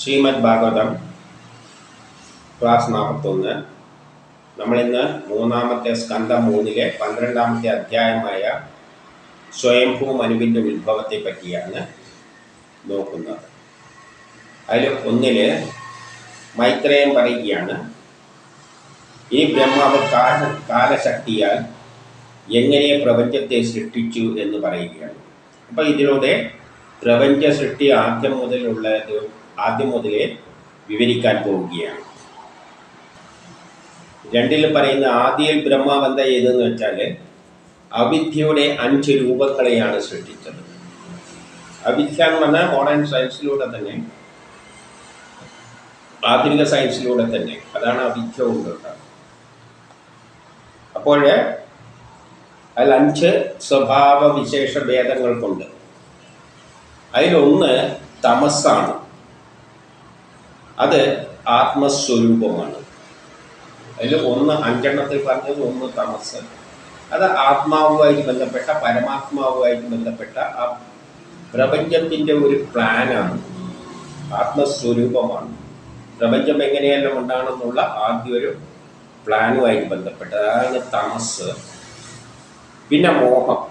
Shrimad Bhagavatam class 41. നമ്മളിന്ന് മൂന്നാമത്തെ സ്കന്ധം 3-ലെ 12-ാമത്തെ അധ്യായമായ സ്വയംഭൂ മനുവിൻ്റെ ഉത്ഭവത്തെ പറ്റിയാണ് നോക്കുന്നത്. അതിൽ 1-ല് മൈത്രേയൻ പറയുകയാണ്, ഈ ബ്രഹ്മാവ് കാലശക്തിയാൽ എങ്ങനെ പ്രപഞ്ചത്തെ സൃഷ്ടിച്ചു എന്ന് പറയുകയാണ്. അപ്പോൾ ഇതിലൂടെ പ്രപഞ്ച സൃഷ്ടി ആദ്യം മുതലേ വിവരിക്കാൻ പോവുകയാണ്. 2-ൽ പറയുന്ന ആദിയിൽ ബ്രഹ്മാവ് എന്താ ചെയ്തതെന്ന് വെച്ചാൽ അവിദ്യയുടെ 5 രൂപങ്ങളെയാണ് സൃഷ്ടിച്ചത്. അവിദ്യ എന്ന് പറഞ്ഞാൽ മോഡേൺ സയൻസിലൂടെ തന്നെ, ആധുനിക സയൻസിലൂടെ തന്നെ അതാണ് അവിദ്യ കൊണ്ടുണ്ടാകുന്നത്. അപ്പോൾ അതിൽ 5 സ്വഭാവ വിശേഷ ഭേദങ്ങൾ കൊണ്ട് അതിലൊന്ന് തമസ്സാണ്. അത് ആത്മസ്വരൂപമാണ്. അതിൽ 5 പറഞ്ഞത് 1 തമസ്. അത് ആത്മാവുമായിട്ട് ബന്ധപ്പെട്ട, പരമാത്മാവുമായിട്ട് ബന്ധപ്പെട്ട ആ പ്രപഞ്ചത്തിൻ്റെ ഒരു പ്ലാനാണ്, ആത്മസ്വരൂപമാണ്. പ്രപഞ്ചം എങ്ങനെയെല്ലാം ഉണ്ടാകണമെന്നുള്ള ആദ്യ ഒരു പ്ലാനുമായിട്ട് ബന്ധപ്പെട്ട, അതാണ് തമസ്. പിന്നെ മോഹം.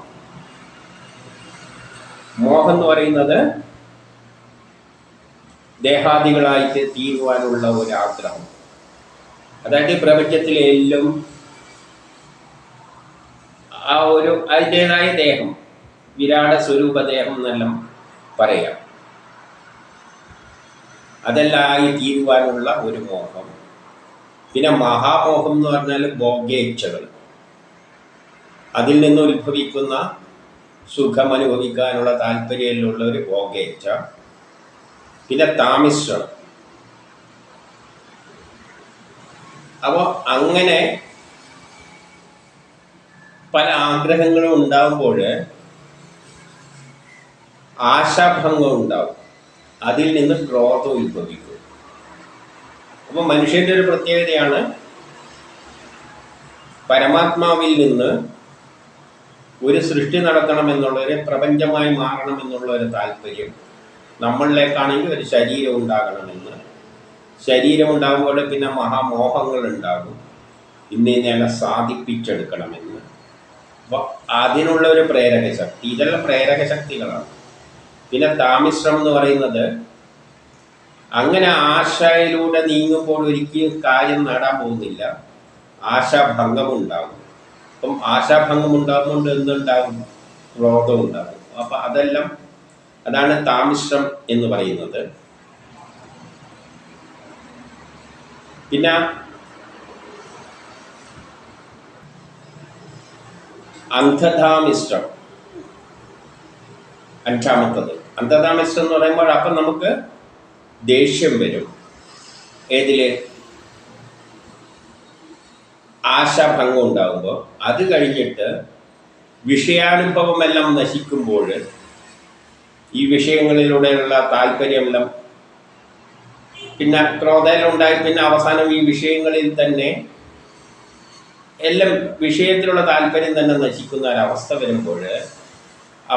മോഹം എന്ന് പറയുന്നത് ദേഹാദികളായിട്ട് തീരുവാനുള്ള ഒരാഗ്രഹം. അതായത് പ്രപഞ്ചത്തിലെ എല്ലാം ആ ഒരു അതിൻ്റെതായ ദേഹം, വിരാട സ്വരൂപ ദേഹം എന്നെല്ലാം പറയാം, അതെല്ലാം ആയി തീരുവാനുള്ള ഒരു മോഹം. പിന്നെ മഹാമോഹം എന്ന് പറഞ്ഞാൽ ഭോഗ്യേച്ഛകൾ, അതിൽ നിന്ന് ഉത്ഭവിക്കുന്ന സുഖം അനുഭവിക്കാനുള്ള താല്പര്യമുള്ള ഒരു ഭോഗേച്ഛ. പിന്നെ താമിശ്രം. അപ്പോൾ അങ്ങനെ പല ആഗ്രഹങ്ങളും ഉണ്ടാകുമ്പോൾ ആശാഭംഗം ഉണ്ടാവും, അതിൽ നിന്ന് ക്രോധം ഉത്ഭവിക്കും. അപ്പോൾ മനുഷ്യൻ്റെ ഒരു പ്രത്യേകതയാണ് പരമാത്മാവിൽ നിന്ന് ഒരു സൃഷ്ടി നടക്കണമെന്നുള്ളൊരു, പ്രപഞ്ചമായി മാറണമെന്നുള്ളൊരു താല്പര്യം. നമ്മളിലേക്കാണെങ്കിൽ ഒരു ശരീരം ഉണ്ടാകണമെന്ന്. ശരീരം ഉണ്ടാകുമ്പോൾ പിന്നെ മഹാമോഹങ്ങൾ ഉണ്ടാകും, ഇന്നേനെ സാധിപ്പിച്ചെടുക്കണമെന്ന്. അപ്പോൾ അതിനുള്ള ഒരു പ്രേരക ശക്തി, ഇതെല്ലാം പ്രേരക ശക്തികളാണ്. പിന്നെ താമിശ്രം എന്ന് പറയുന്നത്, അങ്ങനെ ആശയിലൂടെ നീങ്ങുമ്പോൾ ഒരിക്കലും കാര്യം നേടാൻ പോകുന്നില്ല, ആശാഭംഗമുണ്ടാകും. അപ്പം ആശാഭംഗം ഉണ്ടാകുന്നുണ്ട്, എന്തുണ്ടാകും? ക്രോധം ഉണ്ടാകും. അപ്പം അതാണ് താമിശ്രം എന്ന് പറയുന്നത്. പിന്നെ അന്ധതാമിശ്രം, 5-മത്തത്. അന്ധതാമിശ്രം എന്ന് പറയുമ്പോൾ അപ്പം നമുക്ക് ദേഷ്യം വരും. ഏതില്? ആശാഭംഗം ഉണ്ടാകുമ്പോൾ. അത് കഴിഞ്ഞിട്ട് വിഷയാനുഭവമെല്ലാം നശിക്കുമ്പോൾ, ഈ വിഷയങ്ങളിലൂടെയുള്ള താല്പര്യമെല്ലാം, പിന്നെ ക്രോധമെല്ലാം ഉണ്ടായി, പിന്നെ അവസാനം ഈ വിഷയങ്ങളിൽ തന്നെ എല്ലാം, വിഷയത്തിലുള്ള താല്പര്യം തന്നെ നശിക്കുന്ന ഒരവസ്ഥ വരുമ്പോൾ,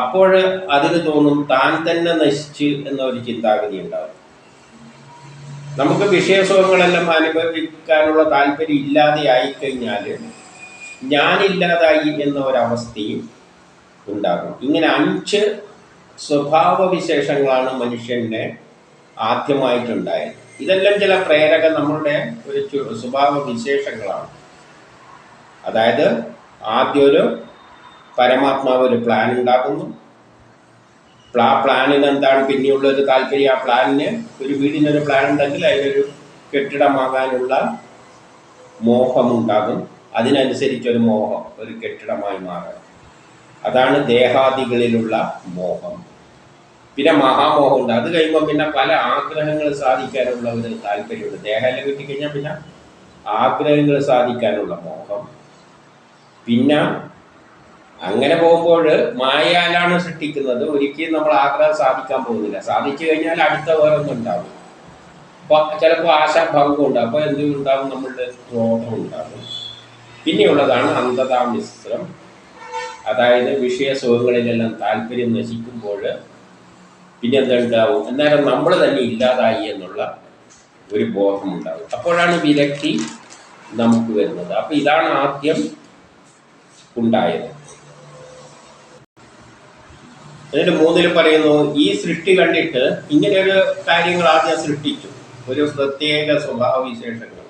അപ്പോൾ അതിന് തോന്നും താൻ തന്നെ നശിച്ച് എന്നൊരു ചിന്താഗതി ഉണ്ടാകും. നമുക്ക് വിഷയസുഖങ്ങളെല്ലാം അനുഭവിക്കാനുള്ള താല്പര്യം ഇല്ലാതെ ആയിക്കഴിഞ്ഞാൽ ഞാനില്ലാതായി എന്ന ഒരവസ്ഥയും ഉണ്ടാകും. ഇങ്ങനെ 5 സ്വഭാവവിശേഷങ്ങളാണ് മനുഷ്യൻ്റെ ആദ്യമായിട്ടുണ്ടായത്. ഇതെല്ലാം ചില പ്രേരക, നമ്മളുടെ ഒരു സ്വഭാവവിശേഷങ്ങളാണ്. അതായത് ആദ്യം ഒരു പരമാത്മാവ് ഒരു പ്ലാൻ ഉണ്ടാക്കുന്നു. പ്ലാനിന് എന്താണ് പിന്നെയുള്ള ഒരു താല്പര്യം? ആ പ്ലാനിന്, ഒരു വീടിനൊരു പ്ലാൻ ഉണ്ടെങ്കിൽ അതിനൊരു കെട്ടിടമാകാനുള്ള മോഹമുണ്ടാകും. അതിനനുസരിച്ചൊരു മോഹം ഒരു കെട്ടിടമായി മാറും. അതാണ് ദേഹാദികളിലുള്ള മോഹം. പിന്നെ മഹാമോഹമുണ്ട്. അത് കഴിയുമ്പോൾ പിന്നെ പല ആഗ്രഹങ്ങൾ സാധിക്കാനുള്ള ഒരു താല്പര്യമുണ്ട്. ദേഹമെല്ലാം കിട്ടിക്കഴിഞ്ഞാൽ പിന്നെ ആഗ്രഹങ്ങൾ സാധിക്കാനുള്ള മോഹം. പിന്നെ അങ്ങനെ പോകുമ്പോൾ മായയാലാണ് സൃഷ്ടിക്കുന്നത്. ഒരിക്കലും നമ്മൾ ആഗ്രഹം സാധിക്കാൻ പോകുന്നില്ല. സാധിച്ചു കഴിഞ്ഞാൽ അടുത്ത വേറൊന്നും ഉണ്ടാകും. അപ്പോൾ ചിലപ്പോൾ ആശാഭംഗം ഉണ്ടാകും. അപ്പോൾ എന്തുണ്ടാകും? നമ്മളുടെ ക്രോധം ഉണ്ടാകും. പിന്നെയുള്ളതാണ് അന്ധതാമിശ്രം. അതായത് വിഷയസുഖങ്ങളിലെല്ലാം താല്പര്യം നശിക്കുമ്പോൾ പിന്നെ എന്തുണ്ടാവും? അന്നേരം നമ്മൾ തന്നെ ഇല്ലാതായി എന്നുള്ള ഒരു ബോധമുണ്ടാകും. അപ്പോഴാണ് വിരക്തി നമുക്ക് വരുന്നത്. അപ്പം ഇതാണ് ആദ്യം ഉണ്ടായത്. എന്നിട്ട് 3 പറയുന്നു, ഈ സൃഷ്ടി കണ്ടിട്ട് ഇങ്ങനെയൊരു കാര്യങ്ങൾ ആദ്യം സൃഷ്ടിച്ചു, ഒരു പ്രത്യേക സ്വഭാവവിശേഷങ്ങൾ.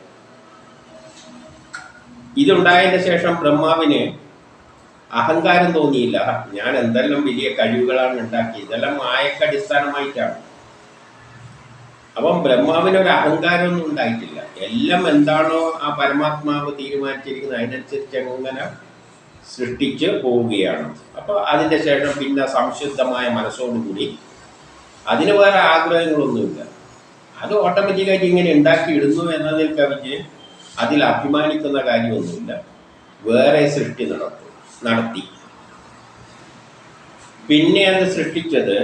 ഇതുണ്ടായതിന് ശേഷം ബ്രഹ്മാവിന് അഹങ്കാരം തോന്നിയില്ല. ഞാൻ എന്തെല്ലാം വലിയ കഴിവുകളാണ് ഉണ്ടാക്കി, ഇതെല്ലാം മായക്ക് അടിസ്ഥാനമായിട്ടാണ്. അപ്പം ബ്രഹ്മാവിനൊരു അഹങ്കാരമൊന്നും ഉണ്ടായിട്ടില്ല. എല്ലാം എന്താണോ ആ പരമാത്മാവ് തീരുമാനിച്ചിരിക്കുന്നത് അതിനനുസരിച്ച് അങ്ങനെ സൃഷ്ടിച്ച് പോവുകയാണ്. അപ്പോൾ അതിൻ്റെ ശേഷം പിന്നെ സംശുദ്ധമായ മനസ്സോടുകൂടി, അതിന് വേറെ ആഗ്രഹങ്ങളൊന്നുമില്ല, അത് ഓട്ടോമാറ്റിക്കായിട്ട് ഇങ്ങനെ ഉണ്ടാക്കിയിടുന്നു എന്നതിൽ കവിഞ്ഞ് അതിൽ അഭിമാനിക്കുന്ന കാര്യമൊന്നുമില്ല. വേറെ സൃഷ്ടി നടത്തി. പിന്നെ അത് സൃഷ്ടിച്ചത്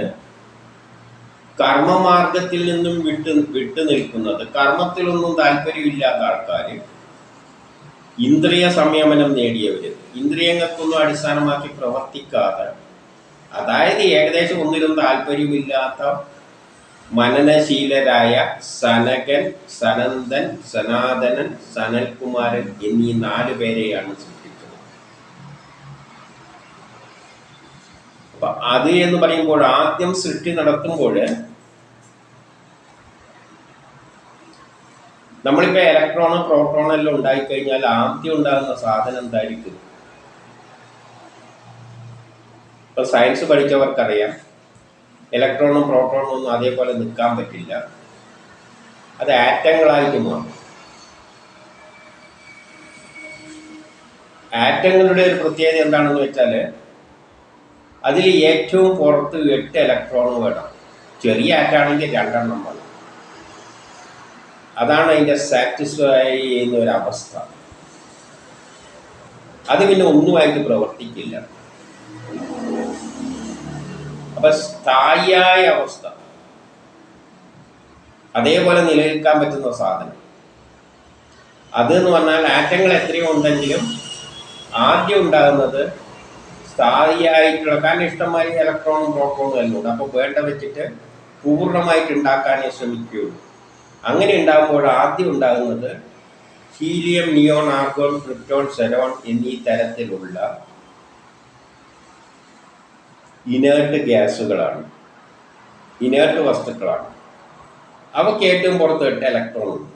കർമ്മമാർഗത്തിൽ നിന്നും വിട്ടു നിൽക്കുന്നത്, കർമ്മത്തിലൊന്നും താല്പര്യമില്ലാത്ത ആൾക്കാർ, ഇന്ദ്രിയ സംയമനം നേടിയവർ, ഇന്ദ്രിയങ്ങൾക്കൊന്നും അടിസ്ഥാനമാക്കി പ്രവർത്തിക്കാതെ, അതായത് ഏകദേശം ഒന്നിലും താല്പര്യമില്ലാത്ത മനനശീലരായ സനകൻ, സനന്ദൻ, സനാതനൻ, സനൽകുമാരൻ എന്നീ 4 പേരെയാണ് സൃഷ്ടിച്ചത്. അപ്പൊ അത് എന്ന് പറയുമ്പോൾ ആദ്യം സൃഷ്ടി നടത്തുമ്പോൾ നമ്മളിപ്പോൾ ഇലക്ട്രോണ് പ്രോട്ടോൺ എല്ലാം ഉണ്ടായിക്കഴിഞ്ഞാൽ ആദ്യം ഉണ്ടാകുന്ന സാധനം എന്തായിരിക്കും? ഇപ്പൊ സയൻസ് പഠിച്ചവർക്കറിയാം, ഇലക്ട്രോണും പ്രോട്ടോണും ഒന്നും അതേപോലെ നിൽക്കാൻ പറ്റില്ല, അത് ആറ്റങ്ങളായിട്ട് മാറും. ആറ്റങ്ങളുടെ ഒരു പ്രത്യേകത എന്താണെന്ന് വെച്ചാൽ അതിൽ ഏറ്റവും പുറത്ത് 8 ഇലക്ട്രോൺ വേണം. ചെറിയ ആറ്റാണെങ്കിൽ 2 എണ്ണം വേണം. അതാണ് അതിൻ്റെ സാറ്റിസ്ഫൈ ചെയ്യുന്ന ഒരവസ്ഥ. അത് പിന്നെ ഒന്നുമായിട്ട് പ്രവർത്തിക്കില്ല. അപ്പൊ സ്ഥായിയായ അവസ്ഥ, അതേപോലെ നിലനിൽക്കാൻ പറ്റുന്ന സാധനം അതെന്ന് പറഞ്ഞാൽ ആറ്റങ്ങൾ എത്രയോ ഉണ്ടെങ്കിലും ആദ്യം ഉണ്ടാകുന്നത് സ്ഥായിയായിട്ടുള്ള, കാരണം ഇഷ്ടംമാതിരി ഇലക്ട്രോണും പ്രോട്ടോണും എല്ലാം ഉണ്ട്. അപ്പോൾ വേണ്ട വെച്ചിട്ട് പൂർണ്ണമായിട്ട് ഉണ്ടാക്കാനേ ശ്രമിക്കുകയുള്ളൂ. അങ്ങനെ ഉണ്ടാകുമ്പോൾ ആദ്യം ഉണ്ടാകുന്നത് helium, neon, argon, krypton, sell-on എന്നീ തരത്തിലുള്ള ഇനേർട്ട് ഗ്യാസുകളാണ്, ഇനേർട്ട് വസ്തുക്കളാണ്. അവയ്ക്ക് ഏറ്റവും പുറത്ത് 8 ഇലക്ട്രോൺ ഉണ്ട്.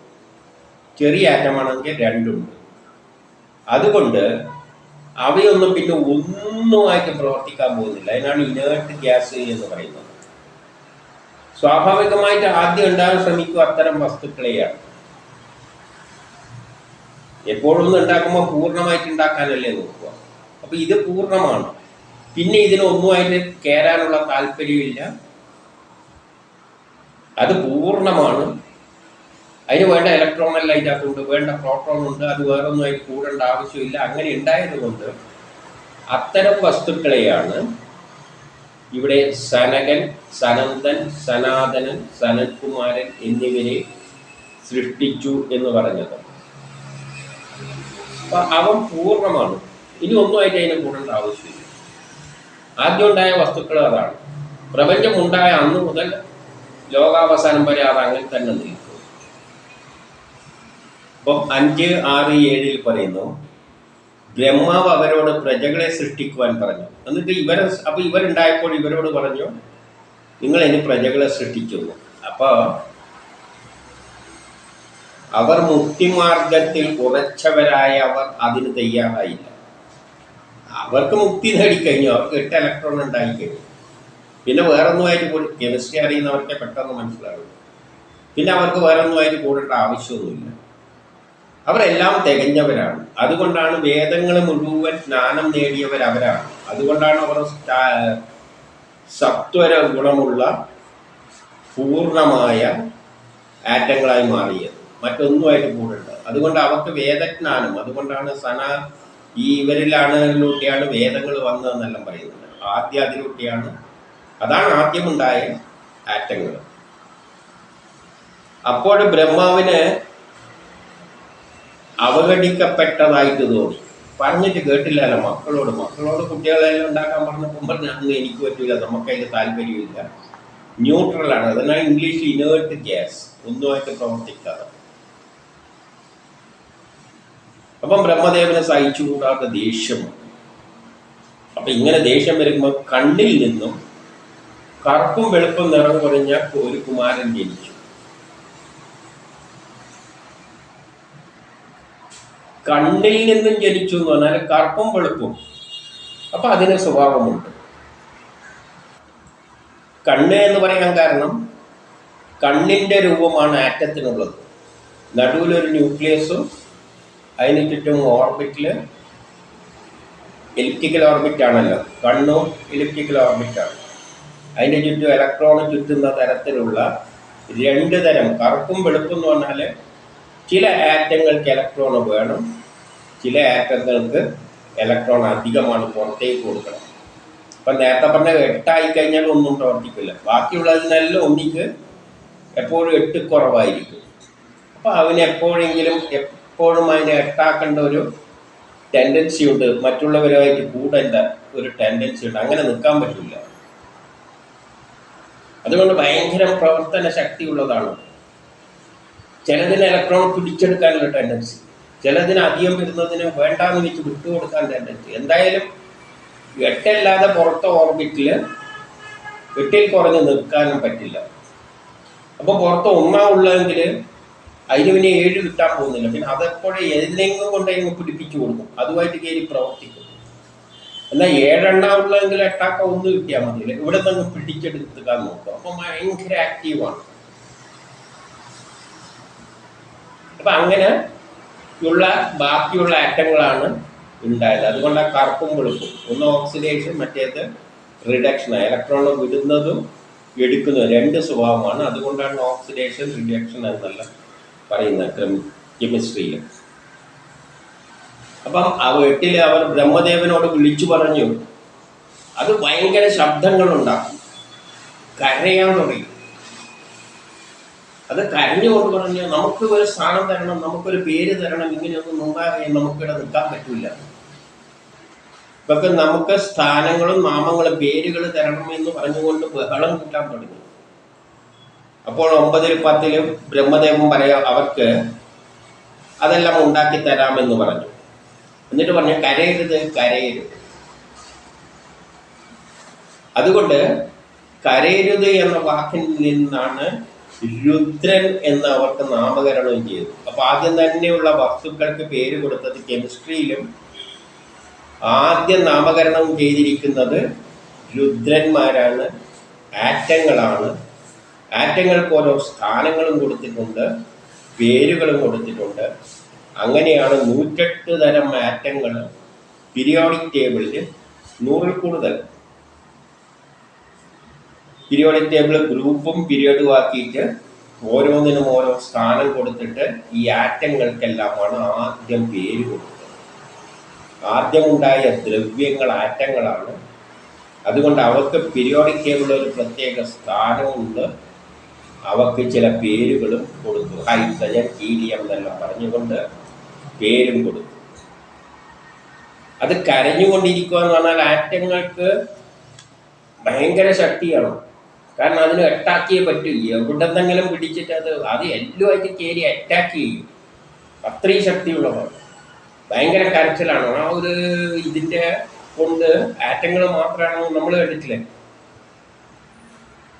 ചെറിയ ആറ്റമാണെങ്കിൽ 2 ഉണ്ട്. അതുകൊണ്ട് അവയൊന്നും പിന്നെ ഒന്നുമായിട്ട് പ്രവർത്തിക്കാൻ പോകുന്നില്ല. അതിനാണ് ഇനേർട്ട് ഗ്യാസ് എന്ന് പറയുന്നത്. സ്വാഭാവികമായിട്ട് ആദ്യം ഉണ്ടാകാൻ ശ്രമിക്കുക അത്തരം വസ്തുക്കളെയാണ്. എപ്പോഴൊന്നും ഉണ്ടാക്കുമ്പോൾ പൂർണ്ണമായിട്ട് ഉണ്ടാക്കാനല്ലേ നോക്കുക. അപ്പൊ ഇത് പൂർണ്ണമാണ്. പിന്നെ ഇതിനൊന്നുമായിട്ട് കയറാനുള്ള താല്പര്യമില്ല, അത് പൂർണ്ണമാണ്. അതിന് വേണ്ട ഇലക്ട്രോൺ എല്ലാം ഇതിനകത്തുണ്ട്, വേണ്ട പ്രോട്ടോൺ ഉണ്ട്, അത് വേറൊന്നുമായിട്ട് കൂടേണ്ട ആവശ്യമില്ല. അങ്ങനെ ഉണ്ടായത് കൊണ്ട് അത്തരം വസ്തുക്കളെയാണ് ഇവിടെ സനകൻ, സനന്ദൻ, സനാതനൻ, സനൽകുമാരൻ എന്നിവരെ സൃഷ്ടിച്ചു എന്ന് പറഞ്ഞത്. അപ്പൊ അവൻ പൂർണ്ണമാണ്, ഇനി ഒന്നുമായിട്ട് അതിനെ കൂടേണ്ട ആവശ്യമില്ല. ആദ്യം ഉണ്ടായ വസ്തുക്കൾ അതാണ്. പ്രപഞ്ചം ഉണ്ടായ അന്ന് മുതൽ ലോകാവസാനം വരെ അത് അങ്ങനെ തന്നെ നിൽക്കും. അപ്പം 5, 6, 7 പറയുന്നു, ബ്രഹ്മാവ് അവരോട് പ്രജകളെ സൃഷ്ടിക്കുവാൻ പറഞ്ഞു. എന്നിട്ട് ഇവരുണ്ടായപ്പോൾ ഇവരോട് പറഞ്ഞു, നിങ്ങൾ ഇനി പ്രജകളെ സൃഷ്ടിക്കുന്നു. അപ്പോൾ അവർ മുക്തിമാർഗത്തിൽ ഉറച്ചവരായ അവർ അതിന് തയ്യാറായില്ല. അവർക്ക് മുക്തി നേടിക്കഴിഞ്ഞു, അവർക്ക് 8 ഇലക്ട്രോൺ ഉണ്ടായിക്കഴിഞ്ഞു. പിന്നെ വേറൊന്നുമായിട്ട് കൂടി, കെമിസ്ട്രി അറിയുന്നവർക്ക് പെട്ടെന്ന് മനസ്സിലാകും. പിന്നെ അവർക്ക് വേറൊന്നുമായിട്ട് കൂടേണ്ട ആവശ്യമൊന്നുമില്ല. അവരെല്ലാം തികഞ്ഞവരാണ്. അതുകൊണ്ടാണ് വേദങ്ങൾ മുഴുവൻ ജ്ഞാനം നേടിയവർ അവരാണ്. അതുകൊണ്ടാണ് അവർ സത്വര ഗുണമുള്ള പൂർണ്ണമായ ആറ്റങ്ങളായി മാറിയത്, മറ്റൊന്നുമായിട്ട് കൂടേണ്ട. അതുകൊണ്ട് അവർക്ക് വേദജ്ഞാനം, അതുകൊണ്ടാണ് ഇവരിലൂടെയാണ് വേദങ്ങൾ വന്നതെന്നെല്ലാം പറയുന്നത്. ആദ്യം അതിലൂടെയാണ്, അതാണ് ആദ്യമുണ്ടായ ആറ്റങ്ങൾ. അപ്പോൾ ബ്രഹ്മാവിന് അവഗണിക്കപ്പെട്ടതായിട്ട് തോന്നി. പറഞ്ഞിട്ട് കേട്ടില്ലല്ലോ മക്കളോട് കുട്ടികളെല്ലാം ഉണ്ടാക്കാൻ പറഞ്ഞപ്പോൾ പറഞ്ഞു, എനിക്ക് പറ്റില്ല, നമുക്കതിന് താല്പര്യമില്ല, ന്യൂട്രലാണ്. അതിനാണ് ഇംഗ്ലീഷ് ഇനേർട്ട് ഗ്യാസ്, ഒന്നുമായിട്ട് പ്രവർത്തിക്കാതെ. അപ്പം ബ്രഹ്മദേവനെ സഹിച്ചുകൂടാത്ത ദേഷ്യം. അപ്പൊ ഇങ്ങനെ ദേഷ്യം വരുമ്പോൾ കണ്ണിൽ നിന്നും കറുപ്പും വെളുപ്പും നിറം കുറഞ്ഞ ഒരു കുമാരൻ ജനിച്ചു. കണ്ണിൽ നിന്നും ജനിച്ചു എന്ന് പറഞ്ഞാൽ കറുപ്പും വെളുപ്പും. അപ്പൊ അതിന് സ്വഭാവമുണ്ട്. കണ്ണ് എന്ന് പറയാൻ കാരണം കണ്ണിന്റെ രൂപമാണ് ആറ്റത്തിനുള്ളത്. നടുവിലൊരു ന്യൂക്ലിയസും അതിന് ചുറ്റും ഓർബിറ്റില് എലിപ്റ്റിക്കൽ ഓർബിറ്റ് ആണല്ലോ. കണ്ണും എലിപ്റ്റിക്കൽ ഓർബിറ്റാണ്. അതിൻ്റെ ചുറ്റും ഇലക്ട്രോണ് ചുറ്റുന്ന തരത്തിലുള്ള രണ്ട് തരം, കറുപ്പും വെളുപ്പും എന്ന് പറഞ്ഞാൽ ചില ആറ്റങ്ങൾക്ക് ഇലക്ട്രോൺ വേണം, ചില ആറ്റങ്ങൾക്ക് ഇലക്ട്രോൺ അധികമാണ്, പുറത്തേക്ക് കൊടുക്കണം. അപ്പം നേരത്തെ പറഞ്ഞ 8 ആയിക്കഴിഞ്ഞാൽ ഒന്നും പ്രവർത്തിക്കില്ല. ബാക്കിയുള്ളതിനെല്ലാം ഒന്നിക്ക് എപ്പോഴും 8 കുറവായിരിക്കും. അപ്പം അവന് എപ്പോഴും അതിനെ 8 ആക്കേണ്ട ഒരു ടെൻഡൻസി ഉണ്ട്. മറ്റുള്ളവരുമായിട്ട് കൂടേണ്ട ഒരു ടെൻഡൻസി ഉണ്ട്. അങ്ങനെ നിൽക്കാൻ പറ്റില്ല. അതുകൊണ്ട് ഭയങ്കര പ്രവർത്തന ശക്തിയുള്ളതാണ്. ചിലതിന് ഇലക്ട്രോൺ പിടിച്ചെടുക്കാനുള്ള ടെൻഡൻസി, ചിലതിന് അധികം വരുന്നതിന് വേണ്ടാന്ന് വെച്ച് വിട്ടുകൊടുക്കാൻ ടെൻഡൻസി. എന്തായാലും 8 അല്ലാതെ പുറത്തെ ഓർബിറ്റിൽ 8 കുറഞ്ഞ് നിൽക്കാനും പറ്റില്ല. അപ്പോൾ പുറത്ത് 1 ഉള്ളതെങ്കിൽ അതിന് പിന്നെ 7 കിട്ടാൻ പോകുന്നില്ല. പിന്നെ അതെപ്പോഴും ഏതിനെങ്കിലും കൊണ്ടെങ്കിൽ പിടിപ്പിച്ചു കൊടുക്കും, അതുമായിട്ട് കയറി പ്രവർത്തിക്കും. എന്നാൽ 7 ഉള്ളതെങ്കിൽ 8 1 കിട്ടിയാൽ മതിയില്ല, ഇവിടെ നിന്ന് പിടിച്ചെടുക്കാൻ നോക്കും. അപ്പം ഭയങ്കര ആക്റ്റീവാണ്. അപ്പം അങ്ങനെ ഉള്ള ബാക്കിയുള്ള ആറ്റങ്ങളാണ് ഉണ്ടായത്. അതുകൊണ്ട് കറുപ്പും വെളുപ്പും. ഒന്ന് ഓക്സിഡേഷൻ, മറ്റേത് റിഡക്ഷൻ. ഇലക്ട്രോൺ വിടുന്നതും എടുക്കുന്നതും 2 സ്വഭാവമാണ്. അതുകൊണ്ടാണ് ഓക്സിഡേഷൻ റിഡക്ഷൻ എന്നെല്ലാം പറയുന്നത് കെമിസ്ട്രിയിൽ. അപ്പം ആ 8 അവർ ബ്രഹ്മദേവനോട് വിളിച്ചു പറഞ്ഞു. അത് ഭയങ്കര ശബ്ദങ്ങളുണ്ടാക്കും, കരയാൻ തുടങ്ങി. അത് കരഞ്ഞുകൊണ്ട് പറഞ്ഞു, നമുക്ക് ഒരു സ്ഥാനം തരണം, നമുക്കൊരു പേര് തരണം, ഇങ്ങനെയൊന്നും ഉണ്ടാകാൻ നമുക്കിവിടെ നിൽക്കാൻ പറ്റില്ല. ഇതൊക്കെ നമുക്ക് സ്ഥാനങ്ങളും നാമങ്ങളും പേരുകൾ തരണമെന്ന് പറഞ്ഞുകൊണ്ട് ബഹളം കൂട്ടാൻ തുടങ്ങി. അപ്പോൾ 9 10 ബ്രഹ്മദേവൻ അവർക്ക് അതെല്ലാം ഉണ്ടാക്കി തരാമെന്ന് പറഞ്ഞു. എന്നിട്ട് പറഞ്ഞു, കരയരുത്. അതുകൊണ്ട് കരയരുത് എന്ന വാക്കിൽ നിന്നാണ് രുദ്രൻ എന്ന് അവർക്ക് നാമകരണം ചെയ്തു. അപ്പൊ ആദ്യം തന്നെയുള്ള വസ്തുക്കൾക്ക് പേര് കൊടുത്തത് കെമിസ്ട്രിയിലും ആദ്യം നാമകരണം ചെയ്തിരിക്കുന്നത് രുദ്രന്മാരാണ്, ആറ്റങ്ങളാണ്. ആറ്റങ്ങൾക്ക് ഓരോ സ്ഥാനങ്ങളും കൊടുത്തിട്ടുണ്ട്, പേരുകളും കൊടുത്തിട്ടുണ്ട്. അങ്ങനെയാണ് 108 തരം ആറ്റങ്ങൾ പീരിയോഡിക് ടേബിളിൽ 100-ൽ കൂടുതൽ. പീരിയോഡിക് ടേബിൾ ഗ്രൂപ്പും പീരിയഡും ആക്കിയിട്ട് ഓരോന്നിനും ഓരോ സ്ഥാനം കൊടുത്തിട്ട് ഈ ആറ്റങ്ങൾക്കെല്ലാമാണ് ആദ്യം പേര് കൊടുത്തത്. ആദ്യമുണ്ടായ ദ്രവ്യങ്ങൾ ആറ്റങ്ങളാണ്. അതുകൊണ്ട് അവർക്ക് പീരിയോഡിക് ടേബിളിൽ ഒരു പ്രത്യേക സ്ഥാനമുണ്ട്. അവർക്ക് ചില പേരുകളും കൊടുത്തു. ഹൈഡ്രജൻ, ഹീലിയം എന്നെല്ലാം പറഞ്ഞുകൊണ്ട് പേരും കൊടുത്തു. അത് കരഞ്ഞുകൊണ്ടിരിക്കുക എന്ന് പറഞ്ഞാൽ ആറ്റങ്ങൾക്ക് ഭയങ്കര ശക്തിയാണ്. കാരണം അതിന് അറ്റാക്കിയേ പറ്റൂ. എവിടെന്നെങ്കിലും പിടിച്ചിട്ട് അത് എല്ലാമായിട്ട് കയറി അറ്റാക്ക് ചെയ്യും. അത്രയും ശക്തിയുള്ളതാണ്. ഭയങ്കര കരച്ചിലാണ്. ആ ഒരു ഇതിൻ്റെ കൊണ്ട് ആറ്റങ്ങൾ മാത്രമാണ് നമ്മൾ കണ്ടിട്ടില്ലേ.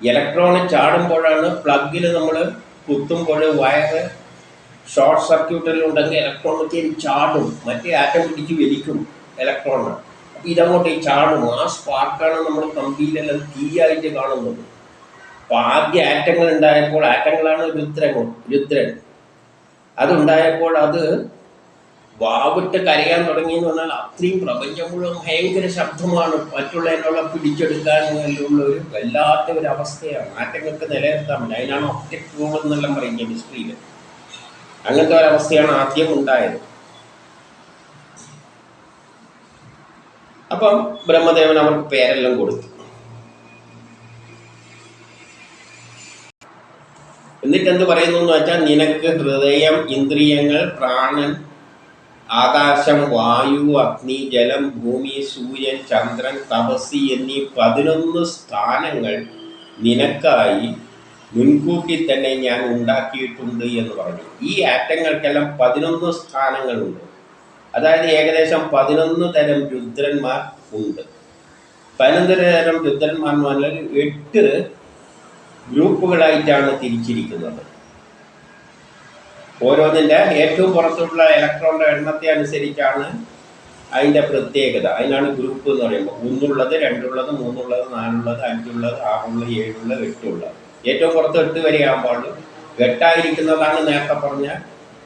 ഇലക്ട്രോണ് ചാടുമ്പോഴാണ് പ്ലഗിൽ നമ്മൾ കുത്തുമ്പോൾ വയറ് ഷോർട്ട് സർക്യൂട്ടിലുണ്ടെങ്കിൽ ഇലക്ട്രോൺ കയറി ചാടും, മറ്റേ ആറ്റം പിടിച്ച് വലിക്കും ഇലക്ട്രോണ്. അപ്പം ഇതങ്ങോട്ട് ചാടും. ആ സ്പാർക്കാണ് നമ്മൾ കമ്പിയിലെല്ലാം തീയായിട്ട് കാണുന്നത്. അപ്പോൾ ആദ്യ ആറ്റങ്ങൾ ഉണ്ടായപ്പോൾ, ആറ്റങ്ങളാണ് രുദ്രൻ. അതുണ്ടായപ്പോൾ അത് വാവിട്ട് കരയാൻ തുടങ്ങിയെന്ന് പറഞ്ഞാൽ അത്രയും പ്രപഞ്ചം മുഴുവൻ ഭയങ്കര ശബ്ദമാണ്. മറ്റുള്ളതിനുള്ള പിടിച്ചെടുക്കാനുള്ള ഒരു വല്ലാത്ത ഒരു അവസ്ഥയാണ്. ആറ്റങ്ങൾക്ക് നിലനിർത്താൻ പറ്റില്ല. അതിനാണ് ഒബ്ജക്റ്റ് റൂൾ എന്നെല്ലാം പറയും കെമിസ്ട്രിയിൽ. അങ്ങനത്തെ ഒരവസ്ഥയാണ് ആദ്യം ഉണ്ടായത്. അപ്പം ബ്രഹ്മദേവൻ അവർക്ക് പേരെല്ലാം കൊടുത്തു. എന്നിട്ട് എന്ത് പറയുന്നു എന്ന് വെച്ചാൽ, നിനക്ക് ഹൃദയം, ഇന്ദ്രിയങ്ങൾ, പ്രാണൻ, ആകാശം, വായു, അഗ്നി, ജലം, ഭൂമി, സൂര്യൻ, ചന്ദ്രൻ, തപസ്സി എന്നീ 11 സ്ഥാനങ്ങൾ നിനക്കായി മുൻകൂട്ടി തന്നെ ഞാൻ ഉണ്ടാക്കിയിട്ടുണ്ട് എന്ന് പറഞ്ഞു. ഈ ആറ്റങ്ങൾക്കെല്ലാം 11 സ്ഥാനങ്ങളുണ്ട്. അതായത് ഏകദേശം 11 തരം രുദ്രന്മാർ ഉണ്ട്. 11 തരം രുദ്രന്മാർ എന്ന് പറഞ്ഞാൽ 8 ഗ്രൂപ്പുകളായിട്ടാണ് തിരിച്ചിരിക്കുന്നത്. ഓരോന്നിൻ്റെ ഏറ്റവും പുറത്തുള്ള ഇലക്ട്രോണിൻ്റെ എണ്ണത്തെ അനുസരിച്ചാണ് അതിൻ്റെ പ്രത്യേകത. അതിനാണ് ഗ്രൂപ്പ് എന്ന് പറയുമ്പോൾ 1 2 3 4 5 6 7 8. ഏറ്റവും പുറത്ത് 8 വരെ ആകുമ്പോൾ 8 നേരത്തെ പറഞ്ഞ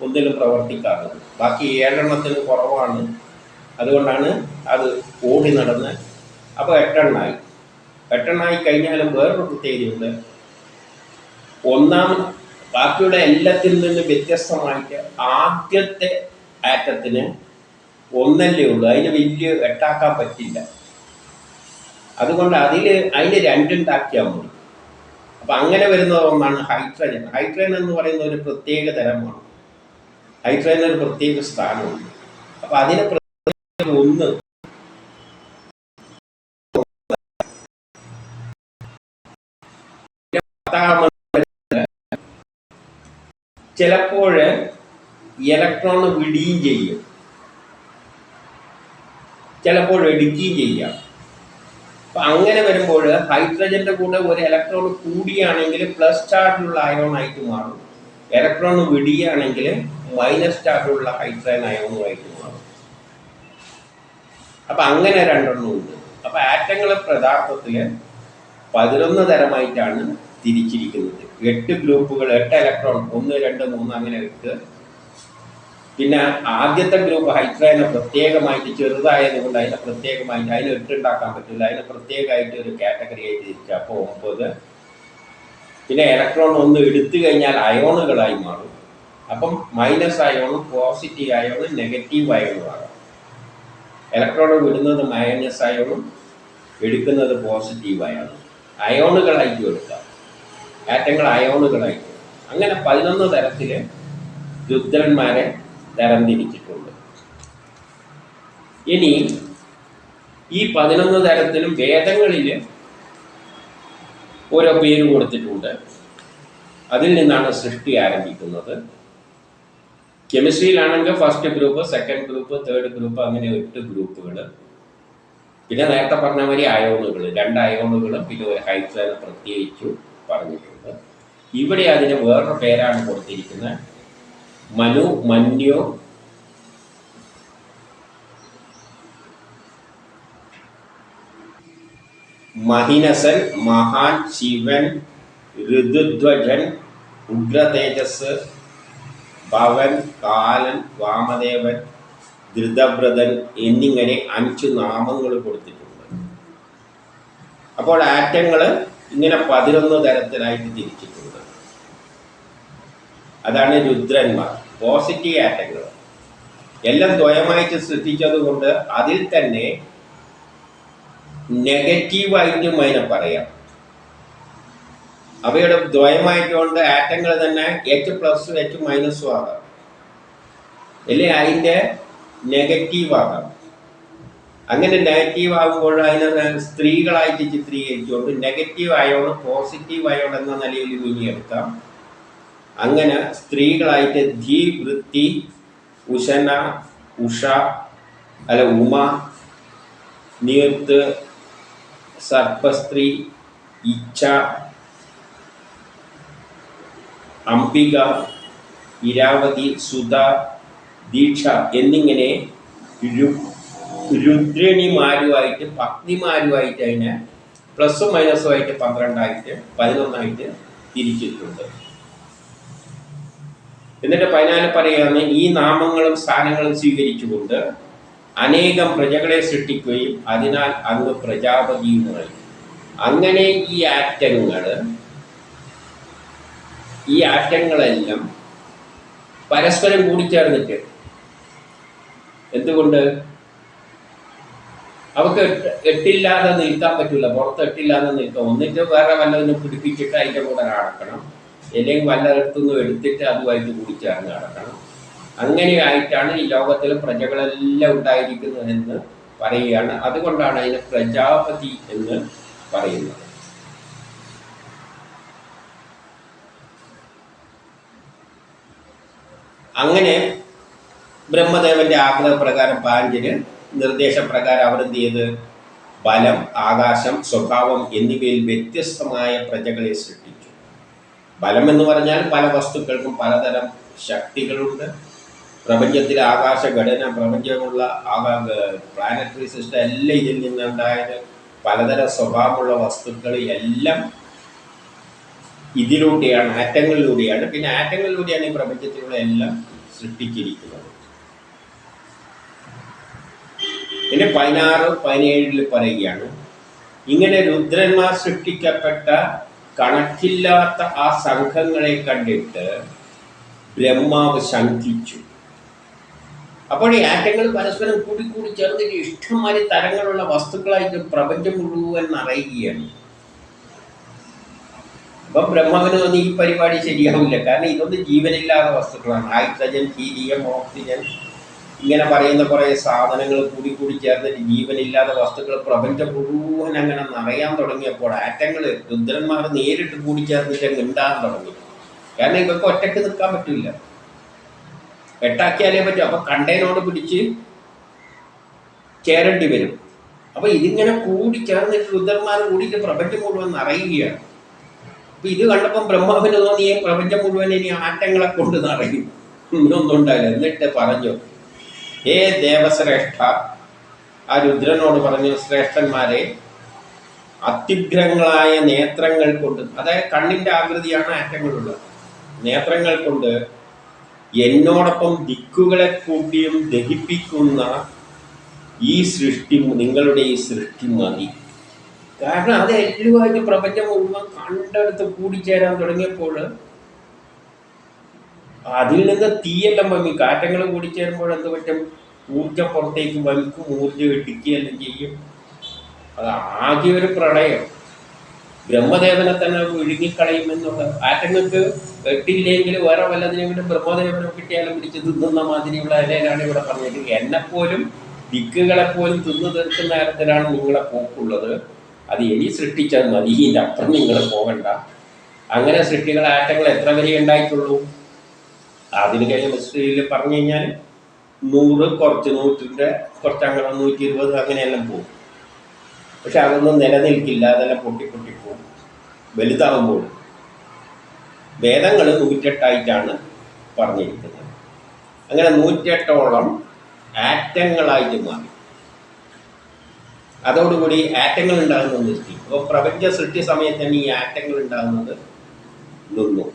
ഒന്നിലും പ്രവർത്തിക്കാറുള്ളത്. ബാക്കി 7 കുറവാണ്. അതുകൊണ്ടാണ് അത് ഓടി നടന്ന് അപ്പോൾ 8 കഴിഞ്ഞാലും വേറൊരു പ്രത്യേകതയുണ്ട്. ബാക്കിയുള്ള എല്ലാത്തിൽ നിന്ന് വ്യത്യസ്തമായിട്ട് ആദ്യത്തെ ആറ്റത്തിന് 1 ഉള്ളൂ. അതിന് വലിയ 8 പറ്റില്ല. അതുകൊണ്ട് അതിന് 2 ഉണ്ടാക്കിയാൽ മതി. അപ്പം അങ്ങനെ വരുന്ന ഒന്നാണ് ഹൈഡ്രജൻ. ഹൈഡ്രജൻ എന്ന് പറയുന്ന ഒരു പ്രത്യേക തരമാണ്. ഹൈഡ്രജന് ഒരു പ്രത്യേക സ്ഥാനമുണ്ട്. അപ്പം അതിന് 1 ചിലപ്പോൾ ഇലക്ട്രോൺ വിടുകയും ചെയ്യും, ചിലപ്പോൾ എടുക്കുകയും ചെയ്യാം. അപ്പം അങ്ങനെ വരുമ്പോൾ ഹൈഡ്രജൻ്റെ കൂടെ ഒരു ഇലക്ട്രോൺ കൂടിയാണെങ്കിൽ പ്ലസ് ചാർജുള്ള അയോണായിട്ട് മാറും. ഇലക്ട്രോൺ വിടുകയാണെങ്കിൽ മൈനസ് ചാർജുള്ള ഹൈഡ്രജൻ അയോണുമായിട്ട് മാറും. അപ്പം അങ്ങനെ 2 ഉണ്ട്. അപ്പം ആറ്റങ്ങളെ യഥാർത്ഥത്തിൽ 11 തരമായിട്ടാണ് തിരിച്ചിരിക്കുന്നത്. 8 ഗ്രൂപ്പുകൾ, 8 ഇലക്ട്രോൺ, 1 2 3 അങ്ങനെ 8. പിന്നെ ആദ്യത്തെ ഗ്രൂപ്പ് ഹൈഡ്രജനെ പ്രത്യേകമായിട്ട് ചെറുതായതുകൊണ്ട് അതിനെ പ്രത്യേകമായിട്ട് അതിന് 8 ഉണ്ടാക്കാൻ പറ്റില്ല. അതിനെ പ്രത്യേകമായിട്ട് ഒരു കാറ്റഗറി ആയിട്ട് തിരിക്കുക. അപ്പോൾ 9. പിന്നെ ഇലക്ട്രോൺ 1 എടുത്തു കഴിഞ്ഞാൽ അയോണുകളായി മാറും. അപ്പം മൈനസ് അയോണും പോസിറ്റീവ് അയോണും നെഗറ്റീവ് അയോണും ആകാം. ഇലക്ട്രോൺ വിടുന്നത് മൈനസ് അയോണും എടുക്കുന്നത് പോസിറ്റീവ് അയോണും. അയോണുകളായിട്ട് എടുക്കാം. ആറ്റങ്ങൾ അയോണുകളായിട്ട്. അങ്ങനെ 11 തരത്തിൽ രുദ്രന്മാരെ തരംതിരിച്ചിട്ടുണ്ട്. ഇനി ഈ 11 തരത്തിലും വേദങ്ങളിൽ ഓരോ പേര് കൊടുത്തിട്ടുണ്ട്. അതിൽ നിന്നാണ് സൃഷ്ടി ആരംഭിക്കുന്നത്. കെമിസ്ട്രിയിലാണെങ്കിൽ first group, second group, third group, അങ്ങനെ 8 ഗ്രൂപ്പുകൾ. പിന്നെ നേരത്തെ പറഞ്ഞ മാതിരി അയോണുകൾ, 2 അയോണുകളും പിന്നെ ഒരു ഹൈഡ്രജനെ പ്രത്യേകിച്ചു പറഞ്ഞിട്ടുണ്ട്. ഇവിടെ അതിന് വേറൊരു പേരാണ് കൊടുത്തിരിക്കുന്നത്. മനു, മന്യോ, മഹിനസൻ, മഹാൻ, ശിവൻ, ഋതുധ്വജൻ, ഉഗ്രതേജസ്, ഭവൻ, കാലൻ, വാമദേവൻ, ധൃതവ്രതൻ എന്നിങ്ങനെ 5 നാമങ്ങൾ കൊടുത്തിട്ടുണ്ട്. അപ്പോൾ ആറ്റങ്ങൾ ഇങ്ങനെ 11 തരത്തിലായിട്ട് തിരിച്ചിട്ടുണ്ട്. അതാണ് രുദ്രന്മാർ. പോസിറ്റീവ് ആറ്റങ്ങൾ എല്ലാം ദ്വയമായിട്ട് സൃഷ്ടിച്ചത് കൊണ്ട് അതിൽ തന്നെ നെഗറ്റീവായിട്ടും അതിനെ പറയാം. അവയുടെ ദ്വയമായിട്ടുകൊണ്ട് ആറ്റങ്ങൾ തന്നെ H+, H- ആകാം, അല്ലെങ്കിൽ അതിൻ്റെ നെഗറ്റീവ് ആകാം. അങ്ങനെ നെഗറ്റീവ് ആകുമ്പോൾ അതിനെ സ്ത്രീകളായിട്ട് ചിത്രീകരിച്ചുകൊണ്ട് നെഗറ്റീവ് അയോൺ പോസിറ്റീവ് അയോൺ എന്ന നിലയിൽ മീനിയെടുക്കാം. അങ്ങനെ സ്ത്രീകളായിട്ട് ധി, വൃത്തി, ഉശന, ഉഷ, ഉമ, നീർത്ത്, സർപ്പസ്ത്രീ, ഇച്ഛ, അംബിക, ഇരാവതി, സുധ, ദീക്ഷ എന്നിങ്ങനെ രുദ്രണിമാരുമായിട്ട് പത്നിമാരുമായിട്ട് അതിനെ പ്ലസും മൈനസും ആയിട്ട് 12 11 തിരിച്ചിട്ടുണ്ട്. എന്നിട്ട് 14 പറയുകയാണ്, ഈ നാമങ്ങളും സ്ഥാനങ്ങളും സ്വീകരിച്ചുകൊണ്ട് അനേകം പ്രജകളെ സൃഷ്ടിക്കുകയും അതിനാൽ അങ്ങ് പ്രജാപതിയുമായി. അങ്ങനെ ഈ ആറ്റങ്ങളെല്ലാം പരസ്പരം കൂടിച്ചേർന്നിട്ട്, എന്തുകൊണ്ട് അവർക്ക് 8 നിൽക്കാൻ പറ്റില്ല, പുറത്ത് 8 നിൽക്കാം. ഒന്നിട്ട് വേറെ വല്ലതിനും പിടിപ്പിച്ചിട്ട് അതിൻ്റെ കൂടെ നടക്കണം, അല്ലെങ്കിൽ വല്ലയിടത്തുനിന്നും എടുത്തിട്ട് അതുമായിട്ട് കൂടിച്ചേർന്ന് നടക്കണം. അങ്ങനെയായിട്ടാണ് ഈ ലോകത്തിൽ പ്രജകളെല്ലാം ഉണ്ടായിരിക്കുന്നതെന്ന് പറയുകയാണ്. അതുകൊണ്ടാണ് അതിന് പ്രജാപതി എന്ന് പറയുന്നത്. അങ്ങനെ ബ്രഹ്മദേവന്റെ ആഗ്രഹപ്രകാരം പാഞ്ചന് നിർദ്ദേശപ്രകാരം അവർ എന്ത് ചെയ്ത് ബലം, ആകാശം, സ്വഭാവം എന്നിവയിൽ വ്യത്യസ്തമായ പ്രജകളെ സൃഷ്ടിച്ചു. ബലം എന്ന് പറഞ്ഞാൽ പല വസ്തുക്കൾക്കും പലതരം ശക്തികളുണ്ട്. പ്രപഞ്ചത്തിലെ ആകാശഘടന, പ്രപഞ്ചമുള്ള പ്ലാനറ്ററി സിസ്റ്റം എല്ലാം ഇതിൽ നിന്നുണ്ടായത്. പലതരം സ്വഭാവമുള്ള വസ്തുക്കൾ എല്ലാം ഇതിലൂടെയാണ്, ആറ്റങ്ങളിലൂടെയാണ്. പിന്നെ ആറ്റങ്ങളിലൂടെയാണ് ഈ പ്രപഞ്ചത്തിലുള്ള എല്ലാം സൃഷ്ടിച്ചിരിക്കുന്നത്. പിന്നെ 16, 17 പറയുകയാണ്, ഇങ്ങനെ രുദ്രന്മാർ സൃഷ്ടിക്കപ്പെട്ട കണക്കില്ലാത്ത ആ സംഘങ്ങളെ കണ്ടിട്ട് ബ്രഹ്മാവ് ശങ്കിച്ചു. അപ്പോൾ ഈ ആറ്റങ്ങൾ പരസ്പരം കൂടി ചേർന്നിട്ട് ഇഷ്ടംമാതിരി തരങ്ങളുള്ള വസ്തുക്കളായിട്ട് പ്രപഞ്ചം മുഴുവൻ നിറയുകയാണ്. അപ്പം ബ്രഹ്മാവിന് തോന്നി ഈ പരിപാടി ശരിയാവില്ല. കാരണം ഇതൊന്നും ജീവനില്ലാത്ത വസ്തുക്കളാണ്. ഹൈഡ്രജൻ, ഹീലിയം, ഓക്സിജൻ ഇങ്ങനെ പറയുന്ന കുറേ സാധനങ്ങൾ കൂടി ചേർന്നിട്ട് ജീവനില്ലാത്ത വസ്തുക്കൾ പ്രപഞ്ചം മുഴുവൻ അങ്ങനെ നിറയാൻ തുടങ്ങിയപ്പോൾ ആറ്റങ്ങൾ, രുദ്രന്മാർ നേരിട്ട് കൂടി ചേർന്നിട്ട് അങ്ങ് ഉണ്ടാകാൻ തുടങ്ങി. കാരണം ഇവർക്ക് ഒറ്റയ്ക്ക് നിൽക്കാൻ പറ്റില്ല, എട്ടാക്കിയാലേ പറ്റും. അപ്പം കണ്ടേനോട് പിടിച്ച് ചേരേണ്ടി വരും. അപ്പം ഇതിങ്ങനെ കൂടി ചേർന്നിട്ട് രുദ്രന്മാർ കൂടിയിട്ട് പ്രപഞ്ചം മുഴുവൻ നിറയുകയാണ്. അപ്പം ഇത് കണ്ടപ്പം ബ്രഹ്മാവിന് തോന്നി ഈ പ്രപഞ്ചം മുഴുവൻ ഇനി ആറ്റങ്ങളെ കൊണ്ട് നിറയും, ഒന്നും ഉണ്ടായില്ല. എന്നിട്ട് പറഞ്ഞു, ഹേ ദേവശ്രേഷ്ഠ, ആ രുദ്രനോട് പറഞ്ഞു, ശ്രേഷ്ഠന്മാരെ, അത്യുഗ്രങ്ങളായ നേത്രങ്ങൾ കൊണ്ട്, അതായത് കണ്ണിൻ്റെ ആകൃതിയാണ് ആറ്റങ്ങളുള്ളത്, നേത്രങ്ങൾ കൊണ്ട് എന്നോടൊപ്പം ദിക്കുകളെ കൂട്ടിയും ദഹിപ്പിക്കുന്ന ഈ സൃഷ്ടി, നിങ്ങളുടെ ഈ സൃഷ്ടി മതി. കാരണം അത് എല്ലാമായിട്ട് പ്രപഞ്ചം മുഴുവൻ കണ്ടെടുത്ത് കൂടിച്ചേരാൻ തുടങ്ങിയപ്പോൾ അതിൽ നിന്ന് തീയെല്ലാം വമിക്കും. കാറ്റങ്ങൾ കൂടിച്ചേരുമ്പോൾ എന്ത് പറ്റും? ഊർജം പുറത്തേക്ക് വമിക്കും, ഊർജം ഇടിക്കുകയെല്ലാം ചെയ്യും. അത് ആകെ ഒരു പ്രളയം, ബ്രഹ്മദേവനെ തന്നെ വിഴുങ്ങിക്കളയുമെന്നുള്ള. ആറ്റങ്ങൾക്ക് വെട്ടില്ലെങ്കിൽ വേറെ വല്ലതിനെങ്കിലും ബ്രഹ്മദേവനെ കിട്ടിയാലും പിടിച്ച് തിന്നുന്ന മാതിരിയുള്ള ഇലയിലാണ് ഇവിടെ പറഞ്ഞത്. എന്നെപ്പോലും ദിക്കുകളെപ്പോലും തിന്നു തീർക്കുന്ന തരത്തിലാണ് നിങ്ങളെ പോക്കുള്ളത്. അത് എലി സൃഷ്ടിച്ചാൽ മതി, ഇതിൻ്റെ അപ്പുറം നിങ്ങൾ പോകണ്ട. അങ്ങനെ സൃഷ്ടികൾ ആറ്റങ്ങൾ എത്ര വരെ ഉണ്ടായിട്ടുള്ളൂ? ആധുനിക കെമിസ്ട്രിയിൽ പറഞ്ഞു കഴിഞ്ഞാൽ 100, കുറച്ച് 100ൻ്റെ കുറച്ചങ്ങനെ 120 അങ്ങനെയെല്ലാം പോകും. പക്ഷെ അതൊന്നും നിലനിൽക്കില്ല, അതെല്ലാം പൊട്ടിപ്പോവും വലുതാകുമ്പോൾ. വേദങ്ങൾ 108 പറഞ്ഞിരിക്കുന്നത്. അങ്ങനെ 108ഓളം ആറ്റങ്ങളായിട്ട് മാറി. അതോടുകൂടി ആറ്റങ്ങൾ ഉണ്ടാകുന്നത് നിർത്തി. അപ്പോൾ പ്രപഞ്ച സൃഷ്ടി സമയത്ത് തന്നെ ഈ ആറ്റങ്ങൾ ഉണ്ടാകുന്നത് നിന്നു.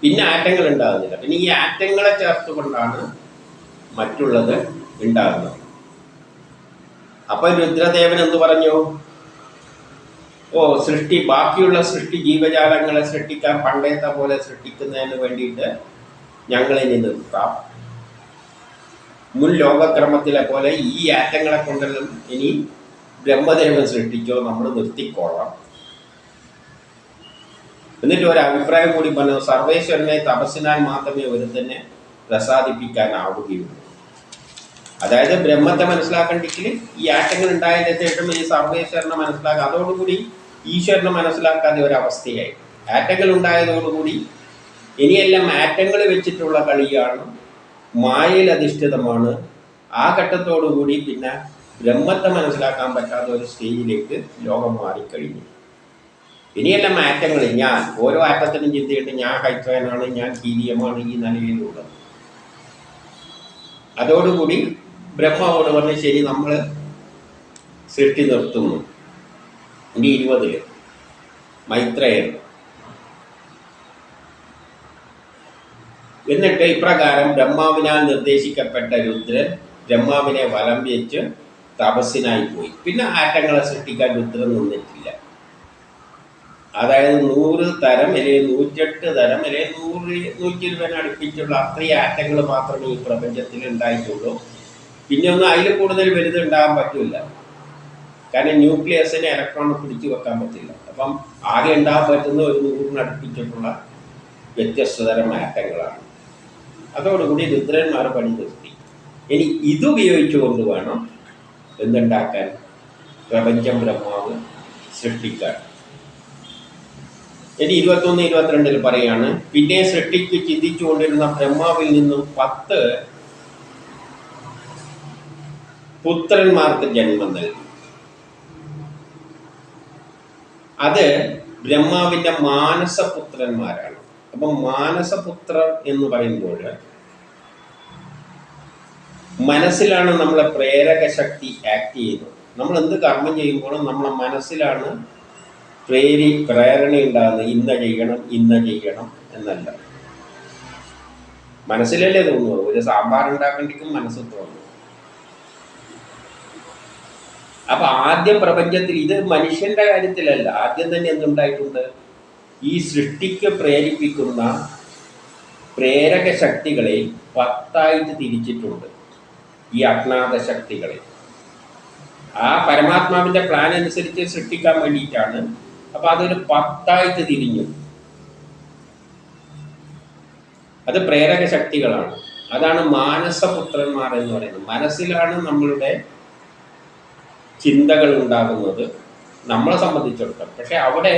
പിന്നെ ആറ്റങ്ങൾ ഉണ്ടാകുന്നില്ല. പിന്നെ ഈ ആറ്റങ്ങളെ ചേർത്തുകൊണ്ടാണ് മറ്റുള്ളത് ഉണ്ടാകുന്നത്. അപ്പോൾ രുദ്രദേവൻ എന്ന് പറഞ്ഞു, സൃഷ്ടി, ബാക്കിയുള്ള സൃഷ്ടി, ജീവജാലങ്ങളെ സൃഷ്ടിക്കാൻ പണ്ടത്തെ പോലെ സൃഷ്ടിക്കുന്നതിന് വേണ്ടിയിട്ട് ഞങ്ങളിനി നിർത്താം. മുൻ ലോകക്രമത്തിലെ പോലെ ഈ ആറ്റങ്ങളെ കൊണ്ടെല്ലാം ഇനി ബ്രഹ്മദേവൻ സൃഷ്ടിച്ചോ, നമ്മൾ നിർത്തിക്കോളാം. എന്നിട്ട് ഒരു അഭിപ്രായം കൂടി പറഞ്ഞു, സർവേശ്വരനെ തപസ്സിനാൽ മാത്രമേ ഒരുത്തന്നെ പ്രസാദിപ്പിക്കാനാവുകയുള്ളൂ. അതായത് ബ്രഹ്മത്തെ മനസ്സിലാക്കണ്ടെങ്കിൽ ഈ ആറ്റങ്ങൾ ഉണ്ടായതിൻ്റെ ശേഷം ഈ സർവേശ്വരനെ മനസ്സിലാക്കുക. അതോടുകൂടി ഈശ്വരനെ മനസ്സിലാക്കാതെ ഒരവസ്ഥയായി. ആറ്റങ്ങൾ ഉണ്ടായതോടുകൂടി ഇനിയെല്ലാം ആറ്റങ്ങൾ വെച്ചിട്ടുള്ള കളിയാണ്, മായയിൽ അധിഷ്ഠിതമാണ്. ആ ഘട്ടത്തോടുകൂടി പിന്നെ ബ്രഹ്മത്തെ മനസ്സിലാക്കാൻ പറ്റാത്ത ഒരു സ്റ്റേജിലേക്ക് ലോകം മാറിക്കഴിഞ്ഞു. ഇനിയെല്ലാം ആറ്റങ്ങൾ, ഞാൻ ഓരോ ആറ്റത്തിനും ചിന്തയിട്ട് ഞാൻ ഹൈഡ്രജനാണ്, ഞാൻ ഹീലിയമാണ്, ഈ നിലയിലുള്ളത്. അതോടുകൂടി ബ്രഹ്മാവോട് പറഞ്ഞ്, ശരി, നമ്മൾ സൃഷ്ടി നിർത്തുന്നു. ഇനി 20 മൈത്രേയൻ. എന്നിട്ട് ഇപ്രകാരം ബ്രഹ്മാവിനാൽ നിർദ്ദേശിക്കപ്പെട്ട രുദ്രൻ ബ്രഹ്മാവിനെ വലം വെച്ച് തപസ്സിനായി പോയി. പിന്നെ ആറ്റങ്ങളെ സൃഷ്ടിക്കാൻ രുദ്രൻ നിന്നിട്ടില്ല. അതായത് 100 തരം അല്ലെങ്കിൽ 108 തരം അല്ലെങ്കിൽ 100, 120 അടുപ്പിച്ചുള്ള അത്രയും ആറ്റങ്ങൾ മാത്രമേ ഈ പ്രപഞ്ചത്തിൽ ഉണ്ടായിട്ടുള്ളൂ. പിന്നെ ഒന്നും അതിൽ കൂടുതൽ വലുത് ഉണ്ടാകാൻ പറ്റില്ല. കാരണം ന്യൂക്ലിയസിനെ ഇലക്ട്രോൺ പിടിച്ചു വെക്കാൻ പറ്റില്ല. അപ്പം ആകെ ഉണ്ടാകാൻ പറ്റുന്ന ഒരു 100 അടുപ്പിച്ചിട്ടുള്ള വ്യത്യസ്ത തരം ആറ്റങ്ങളാണ്. അതോടുകൂടി രുദ്രന്മാർ പണി നിർത്തി. ഇനി ഇതുപയോഗിച്ചുകൊണ്ട് വേണം എന്തുണ്ടാക്കാൻ? പ്രപഞ്ചം ബ്രഹ്മാവ് സൃഷ്ടിക്കാൻ. ഇനി 21-22 പറയാണ്, പിന്നെ സൃഷ്ടിക്ക് ചിന്തിച്ചുകൊണ്ടിരുന്ന ബ്രഹ്മാവിൽ നിന്നും 10 പുത്രന്മാർക്ക് ജന്മം നൽകി. അത് ബ്രഹ്മാവിന്റെ മാനസപുത്രന്മാരാണ്. അപ്പം മാനസപുത്രർ എന്ന് പറയുമ്പോൾ മനസ്സിലാണ് നമ്മളെ പ്രേരക ശക്തി ആക്ട് ചെയ്യുന്നത്. നമ്മൾ എന്ത് കർമ്മം ചെയ്യുമ്പോഴും നമ്മളെ മനസ്സിലാണ് പ്രേരണ ഉണ്ടാകുന്നത്. ഇന്ന ചെയ്യണം എന്നല്ല. മനസ്സിലല്ലേ തോന്നുന്നത്. ഒരു സാമ്പാർ ഉണ്ടാക്കേണ്ടിക്കും മനസ്സിൽ തോന്നുന്നു. അപ്പൊ ആദ്യം പ്രപഞ്ചത്തിൽ, ഇത് മനുഷ്യന്റെ കാര്യത്തിലല്ല, ആദ്യം തന്നെ എന്തുണ്ടായിട്ടുണ്ട്? ഈ സൃഷ്ടിക്ക് പ്രേരിപ്പിക്കുന്ന പ്രേരക ശക്തികളെ 10 തിരിച്ചിട്ടുണ്ട്. ഈ അജ്ഞാത ശക്തികളെ ആ പരമാത്മാവിന്റെ പ്ലാൻ അനുസരിച്ച് സൃഷ്ടിക്കാൻ വേണ്ടിയിട്ടാണ്. അപ്പൊ അതൊരു 10 തിരിഞ്ഞു. അത് പ്രേരക ശക്തികളാണ്. അതാണ് മാനസപുത്രന്മാർ എന്ന് പറയുന്നത്. മനസ്സിലാണ് നമ്മളുടെ ചിന്തകൾ ഉണ്ടാകുന്നത് നമ്മളെ സംബന്ധിച്ചിടത്തോളം. പക്ഷെ അവിടെ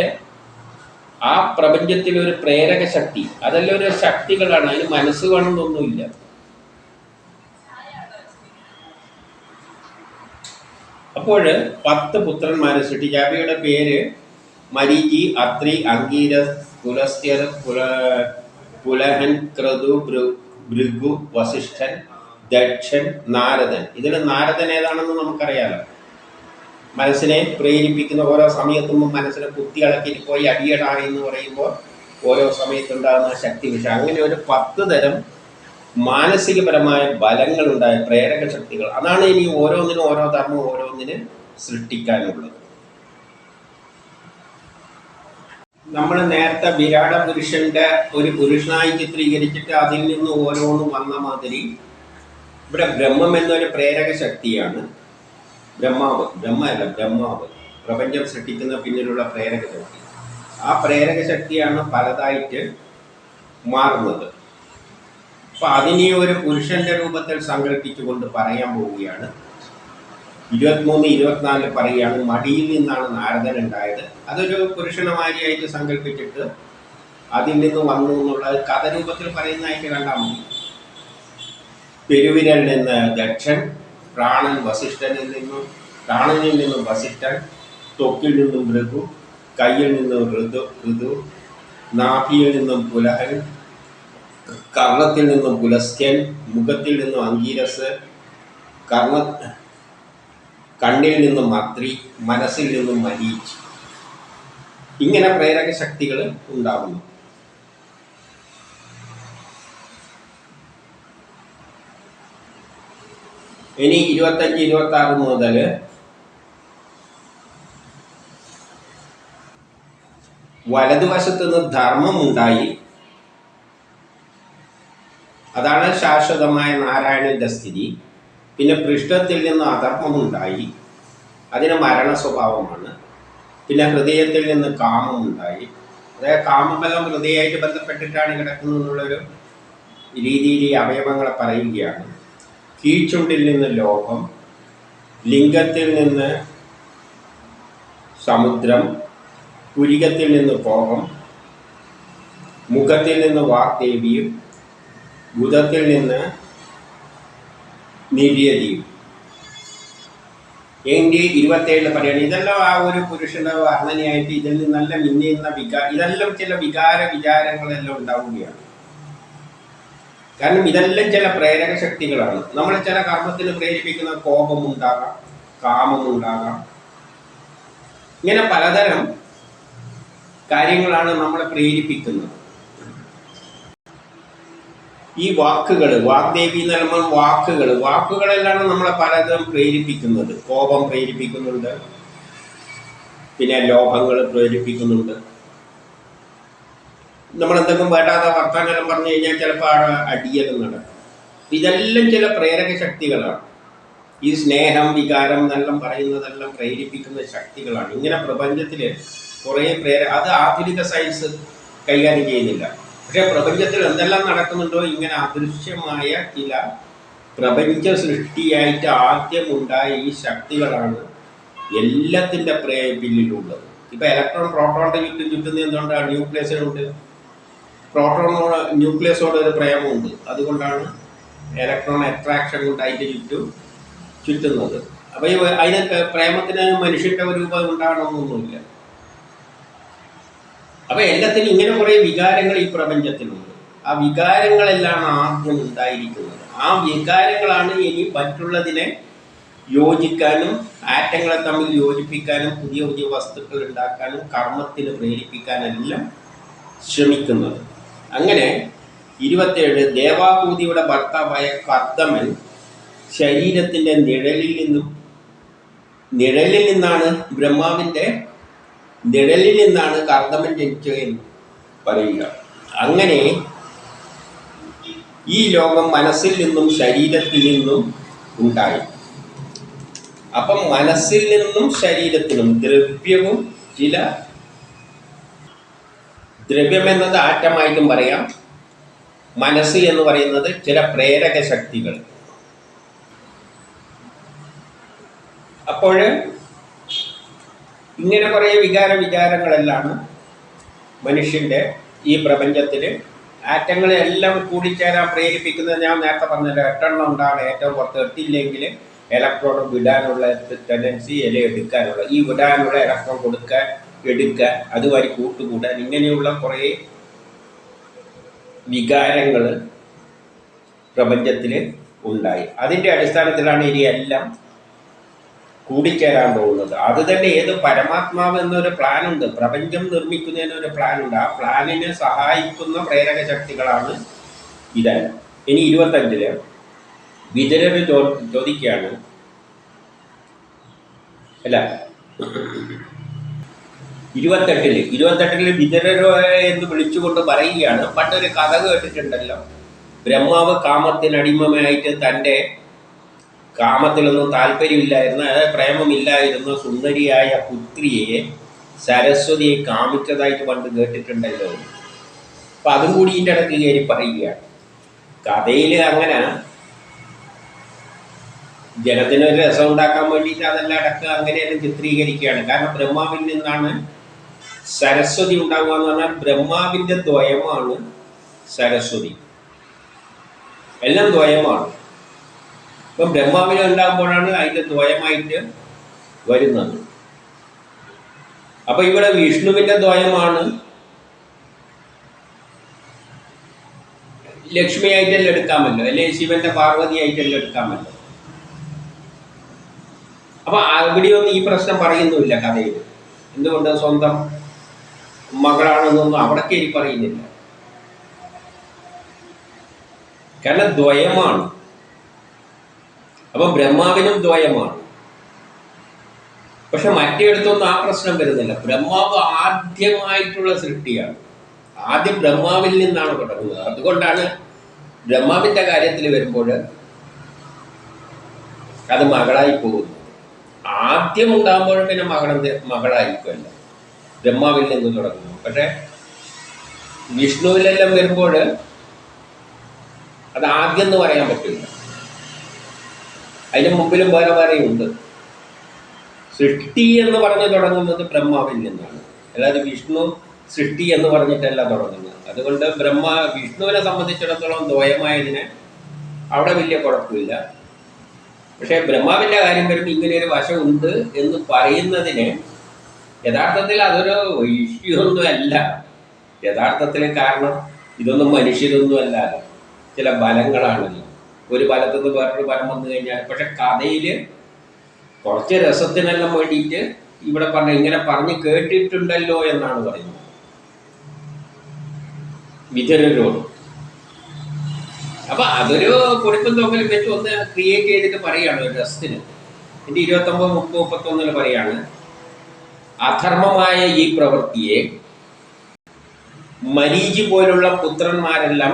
ആ പ്രപഞ്ചത്തിൽ ഒരു പ്രേരക ശക്തി, അതെല്ലാം ഒരു ശക്തികളാണ്. അതിന് മനസ്സ് വേണമെന്നൊന്നുമില്ല. അപ്പോൾ 10 പുത്രന്മാരെ സൃഷ്ടിച്ചു. അവയുടെ പേര് മരീചി, അത്രി, അംഗീരസ്, പുലസ്ത്യർ, പുലഹൻ, ക്രതു, ഭൃഗു, വസിഷ്ഠൻ, ദക്ഷൻ, നാരദൻ. ഇതിൽ നാരദൻ ഏതാണെന്ന് നമുക്കറിയാലോ. മനസ്സിനെ പ്രേരിപ്പിക്കുന്ന, ഓരോ സമയത്തും മനസ്സിനെ കുത്തി ഇളക്കിയിട്ട് പോയി അടിയടാ എന്ന് പറയുമ്പോൾ ഓരോ സമയത്തുണ്ടാകുന്ന ശക്തി വിഷയം. അങ്ങനെ ഒരു 10 തരം മാനസികപരമായ ബലങ്ങളുണ്ടായ പ്രേരക ശക്തികൾ. അതാണ് ഇനി ഓരോന്നിനും ഓരോ ധർമ്മം ഓരോന്നിന് സൃഷ്ടിക്കാനുള്ളത്. നമ്മൾ നേരത്തെ വിരാട പുരുഷന്റെ ഒരു പുരുഷനായി ചിത്രീകരിച്ചിട്ട് അതിൽ നിന്ന് ഓരോന്നും വന്ന മാതിരി ഇവിടെ ബ്രഹ്മം എന്നൊരു പ്രേരക ശക്തിയാണ്. ബ്രഹ്മാവ് പ്രപഞ്ചം സൃഷ്ടിക്കുന്ന പിന്നിലുള്ള പ്രേരക ശക്തി. ആ പ്രേരക ശക്തിയാണ് പലതായിട്ട് മാറുന്നത്. അപ്പൊ അതിനെ ഒരു പുരുഷന്റെ രൂപത്തിൽ സങ്കല്പിച്ചുകൊണ്ട് പറയാൻ പോവുകയാണ്. 23-24 പറയുകയാണ്, മടിയിൽ നിന്നാണ് നാരദൻ ഉണ്ടായത്. അതൊരു പുരുഷനമാരിയായിട്ട് സങ്കല്പിച്ചിട്ട് അതിൽ നിന്ന് വന്നു എന്നുള്ളത് കഥരൂപത്തിൽ പറയുന്നതായിട്ട് കണ്ടാൽ മതി. പെരുവിരൽ നിന്ന് ദക്ഷൻ, പ്രാണനിൽ നിന്നും വസിഷ്ഠൻ, ത്വക്കിൽ നിന്നും ഭൃഗു, കയ്യിൽ നിന്നും ഋതു, നാഭിയിൽ നിന്നും പുലഹൻ, കർണത്തിൽ നിന്നും പുലസ്ത്യൻ, മുഖത്തിൽ നിന്നും അംഗീരസ്, കണ്ണിൽ നിന്നും അത്രി, മനസ്സിൽ നിന്നും മരീചി. ഇങ്ങനെ പ്രേരക ശക്തികൾ ഉണ്ടാകുന്നു. ഇനി 25-26 മുതൽ വലതുവശത്ത് നിന്ന് ധർമ്മമുണ്ടായി. അതാണ് ശാശ്വതമായ നാരായണന്റെ സ്ഥിതി. പിന്നെ പൃഷ്ഠത്തിൽ നിന്ന് അധർമ്മമുണ്ടായി, അതിന് മരണ സ്വഭാവമാണ്. പിന്നെ ഹൃദയത്തിൽ നിന്ന് കാമമുണ്ടായി. അതായത് കാമബലം ഹൃദയമായിട്ട് ബന്ധപ്പെട്ടിട്ടാണ് കിടക്കുന്നതെന്നുള്ളൊരു രീതിയിൽ ഈ അവയവങ്ങളെ പറയുകയാണ്. കീഴ്ചുണ്ടിൽ നിന്ന് ലോകം, ലിംഗത്തിൽ നിന്ന് സമുദ്രം, പുരികത്തിൽ നിന്ന് കോപം, മുഖത്തിൽ നിന്ന് വാഗ്ദേവിയും, ബുധത്തിൽ നിന്ന് നിര്യതിയും. എങ്കിൽ 27 പറയുന്നത് ഇതെല്ലാം ആ ഒരു പുരുഷന്റെ വർണ്ണനയായിട്ട് ഇതിൽ നിന്നെല്ലാം ഇന്നയുന്ന ഇതെല്ലാം ചില വിചാരങ്ങളെല്ലാം ഉണ്ടാവുകയാണ്. കാരണം ഇതെല്ലാം ചില പ്രേരക ശക്തികളാണ്. നമ്മളെ ചില കർമ്മത്തിന് പ്രേരിപ്പിക്കുന്ന കോപമുണ്ടാകാം, കാമമുണ്ടാകാം. ഇങ്ങനെ പലതരം കാര്യങ്ങളാണ് നമ്മളെ പ്രേരിപ്പിക്കുന്നത്. ഈ വാക്കുകൾ, വാഗ്ദേവി എന്ന് പറയുമ്പോൾ വാക്കുകളെല്ലാം നമ്മളെ പലതരം പ്രേരിപ്പിക്കുന്നത്. കോപം പ്രേരിപ്പിക്കുന്നുണ്ട്, പിന്നെ ലോഭങ്ങൾ പ്രേരിപ്പിക്കുന്നുണ്ട്. നമ്മളെന്തെങ്കിലും വേണ്ടാത്ത വർത്തമാനം പറഞ്ഞു കഴിഞ്ഞാൽ ചിലപ്പോൾ അവിടെ അടിയലും നടക്കും. ഇതെല്ലാം ചില പ്രേരക ശക്തികളാണ്. ഈ സ്നേഹം, വികാരം എന്നെല്ലാം പറയുന്നതെല്ലാം പ്രേരിപ്പിക്കുന്ന ശക്തികളാണ്. ഇങ്ങനെ പ്രപഞ്ചത്തിൽ കുറേ അത് ആധുനിക സയൻസ് കൈകാര്യം ചെയ്യുന്നില്ല. പക്ഷെ പ്രപഞ്ചത്തിൽ എന്തെല്ലാം നടക്കുന്നുണ്ടോ ഇങ്ങനെ അദൃശ്യമായ ചില പ്രപഞ്ച സൃഷ്ടിയായിട്ട് ആദ്യം ഉണ്ടായ ഈ ശക്തികളാണ് എല്ലാത്തിൻ്റെ പിന്നിലുള്ളത്. ഇപ്പൊ ഇലക്ട്രോൺ പ്രോട്ടോണിന്റെ ചുറ്റും ചുറ്റുന്ന എന്തുകൊണ്ടാണ്? ന്യൂക്ലിയസിനുണ്ട്. പ്രോട്ടോണോട് ന്യൂക്ലിയസോട് ഒരു പ്രേമമുണ്ട്. അതുകൊണ്ടാണ് ഇലക്ട്രോൺ അട്രാക്ഷൻ കൊണ്ട് അതിന്റെ ചുറ്റും ചുറ്റുന്നത്. അപ്പൊ ഈ അതിന് പ്രേമത്തിന് മനുഷ്യന്റെ ഒരു രൂപം ഉണ്ടാകണമെന്നൊന്നുമില്ല. അപ്പൊ എല്ലാത്തിനും ഇങ്ങനെ കുറെ വികാരങ്ങൾ ഈ പ്രപഞ്ചത്തിലുണ്ട്. ആ വികാരങ്ങളെല്ലാം ആദ്യം ഉണ്ടായിരിക്കുന്നത്. ആ വികാരങ്ങളാണ് ഇനി മറ്റുള്ളതിനെ യോജിക്കാനും ആറ്റങ്ങളെ തമ്മിൽ യോജിപ്പിക്കാനും പുതിയ പുതിയ വസ്തുക്കൾ ഉണ്ടാക്കാനും കർമ്മത്തിന് പ്രേരിപ്പിക്കാനെല്ലാം ശ്രമിക്കുന്നത്. അങ്ങനെ 27 ദേവാഭൂതിയുടെ ഭർത്താവായ കർദമൻ ശരീരത്തിൻ്റെ നിഴലിൽ നിന്നാണ് ബ്രഹ്മാവിൻ്റെ നിഴലിൽ നിന്നാണ് കർദമൻ ജനിച്ചതെന്ന് പറയുക. അങ്ങനെ ഈ ലോകം മനസ്സിൽ നിന്നും ശരീരത്തിൽ നിന്നും ഉണ്ടായി. അപ്പം മനസ്സിൽ നിന്നും ശരീരത്തിനും ദ്രവ്യവും ചില ദ്രവ്യം എന്നത് ആറ്റമായിട്ടും പറയാം. മനസ്സ് എന്ന് പറയുന്നത് ചില പ്രേരക ശക്തികൾ. അപ്പോൾ ഇങ്ങനെ കുറേ വികാരങ്ങളെല്ലാം മനുഷ്യൻ്റെ ഈ പ്രപഞ്ചത്തിൽ ആറ്റങ്ങളെല്ലാം കൂടിച്ചേരാൻ പ്രേരിപ്പിക്കുന്നത്. ഞാൻ നേരത്തെ പറഞ്ഞല്ലോ, 8 ഉണ്ടാണ് ഏറ്റവും പുറത്ത്. 8 ഇലക്ട്രോൺ വിടാനുള്ള ടെൻഡൻസി, എടുക്കാനുള്ള, ഈ വിടാനുള്ള ഇലക്ട്രോൺ കൊടുക്കാൻ, എടുക്കാൻ, അതുവഴി കൂട്ടുകൂടാൻ, ഇങ്ങനെയുള്ള കുറേ വികാരങ്ങൾ പ്രപഞ്ചത്തിൽ ഉണ്ടായി. അതിൻ്റെ അടിസ്ഥാനത്തിലാണ് ഇനി എല്ലാം കൂടിച്ചേരാൻ പോകുന്നത്. അത് തന്നെ ഏത് പരമാത്മാവ് എന്നൊരു പ്ലാനുണ്ട്. പ്രപഞ്ചം നിർമ്മിക്കുന്നതിനൊരു പ്ലാനുണ്ട്. ആ പ്ലാനിനെ സഹായിക്കുന്ന പ്രേരക ശക്തികളാണ് ഇതെല്ലാം. ഇനി 25 വിതുരർ ചോദിക്കുകയാണ്, അല്ല 28 വിതുരർ എന്ന് വിളിച്ചുകൊണ്ട് പറയുകയാണ്, പണ്ടൊരു കഥ കേട്ടിട്ടുണ്ടല്ലോ, ബ്രഹ്മാവ് കാമത്തിനടിമയായിട്ട് തൻ്റെ കാമത്തിലൊന്നും താല്പര്യമില്ലായിരുന്ന, അതായത് പ്രേമമില്ലായിരുന്ന സുന്ദരിയായ പുത്രിയെ സരസ്വതിയെ കാമിച്ചതായിട്ട് പണ്ട് കേട്ടിട്ടുണ്ടല്ലോ. അപ്പം അതും കൂടി ഇതിൻ്റെ ഇടയ്ക്ക് കയറി പറയുകയാണ്. കഥയിൽ അങ്ങനെ ജനത്തിനൊരു രസം ഉണ്ടാക്കാൻ വേണ്ടിയിട്ട് അതെല്ലാം ഇടയ്ക്ക് അങ്ങനെയെല്ലാം ചിത്രീകരിക്കുകയാണ്. കാരണം ബ്രഹ്മാവിൽ നിന്നാണ് സരസ്വതി ഉണ്ടാകുക എന്ന് പറഞ്ഞാൽ ബ്രഹ്മാവിൻ്റെ ദ്വയമാണ് സരസ്വതി. എല്ലാം ദ്വയമാണ്. ഇപ്പം ബ്രഹ്മാവിനെ ഉണ്ടാകുമ്പോഴാണ് അതിൻ്റെ ദ്വയമായിട്ട് വരുന്നത്. അപ്പം ഇവിടെ വിഷ്ണുവിൻ്റെ ദ്വയമാണ് ലക്ഷ്മിയായിട്ടെല്ലാം എടുക്കാമല്ലോ, അല്ലെങ്കിൽ ശിവന്റെ പാർവതിയായിട്ടെല്ലാം എടുക്കാമല്ലോ. അപ്പം അവിടെയൊന്നും ഈ പ്രശ്നം പറയുന്നുമില്ല കഥയിൽ. എന്തുകൊണ്ട്? സ്വന്തം മകളാണെന്നൊന്നും അവിടെ കയറി പറയുന്നില്ല. കാരണം ദ്വയമാണ്. അപ്പം ബ്രഹ്മാവിനും ദ്വയമാണ്. പക്ഷെ മറ്റേടത്തൊന്നും ആ പ്രശ്നം വരുന്നില്ല. ബ്രഹ്മാവ് ആദ്യമായിട്ടുള്ള സൃഷ്ടിയാണ്. ആദ്യം ബ്രഹ്മാവിൽ നിന്നാണ് തുടങ്ങുന്നത്. അതുകൊണ്ടാണ് ബ്രഹ്മാവിൻ്റെ കാര്യത്തിൽ വരുമ്പോൾ അത് മകളായി പോകുന്നത്. ആദ്യം ഉണ്ടാകുമ്പോഴും പിന്നെ മകളായിരിക്കുമല്ല, ബ്രഹ്മാവിൽ നിന്ന് തുടങ്ങുന്നു. പക്ഷെ വിഷ്ണുവിലെല്ലാം വരുമ്പോൾ അത് ആദ്യം എന്ന് പറയാൻ പറ്റില്ല. അതിന് മുമ്പിലും വേറെ ഉണ്ട്. സൃഷ്ടി എന്ന് പറഞ്ഞ് തുടങ്ങുന്നത് ബ്രഹ്മാവിൽ നിന്നാണ്, അല്ലാതെ വിഷ്ണു സൃഷ്ടി എന്ന് പറഞ്ഞിട്ടല്ല തുടങ്ങുന്നത്. അതുകൊണ്ട് വിഷ്ണുവിനെ സംബന്ധിച്ചിടത്തോളം ദ്വയമായതിന് അവിടെ വലിയ കുഴപ്പമില്ല. പക്ഷേ ബ്രഹ്മാവിൻ്റെ കാര്യം വരുമ്പോൾ ഇങ്ങനെയൊരു വശമുണ്ട് എന്ന് പറയുന്നതിന് യഥാർത്ഥത്തിൽ അതൊരു ഇഷ്യൂ ഒന്നും അല്ല യഥാർത്ഥത്തിൽ. കാരണം ഇതൊന്നും മനുഷ്യരൊന്നും അല്ലല്ലോ, ചില ബലങ്ങളാണല്ലോ. ഒരു ബലത്തുനിന്ന് വേറൊരു ബലം വന്നു കഴിഞ്ഞാൽ, പക്ഷെ കഥയിൽ കുറച്ച് രസത്തിനെല്ലാം വേണ്ടിയിട്ട് ഇവിടെ ഇങ്ങനെ പറഞ്ഞ് കേട്ടിട്ടുണ്ടല്ലോ എന്നാണ് പറയുന്നത് വിതുരരോട്. അപ്പം അതൊരു കുറിപ്പും തോക്കലും വെച്ച് ഒന്ന് ക്രിയേറ്റ് ചെയ്തിട്ട് പറയുകയാണ് ഒരു രസത്തിന്. എൻ്റെ 29, 30, 31 പറയാണ്, അധർമ്മമായ ഈ പ്രവൃത്തിയെ മരീചി പോലുള്ള പുത്രന്മാരെല്ലാം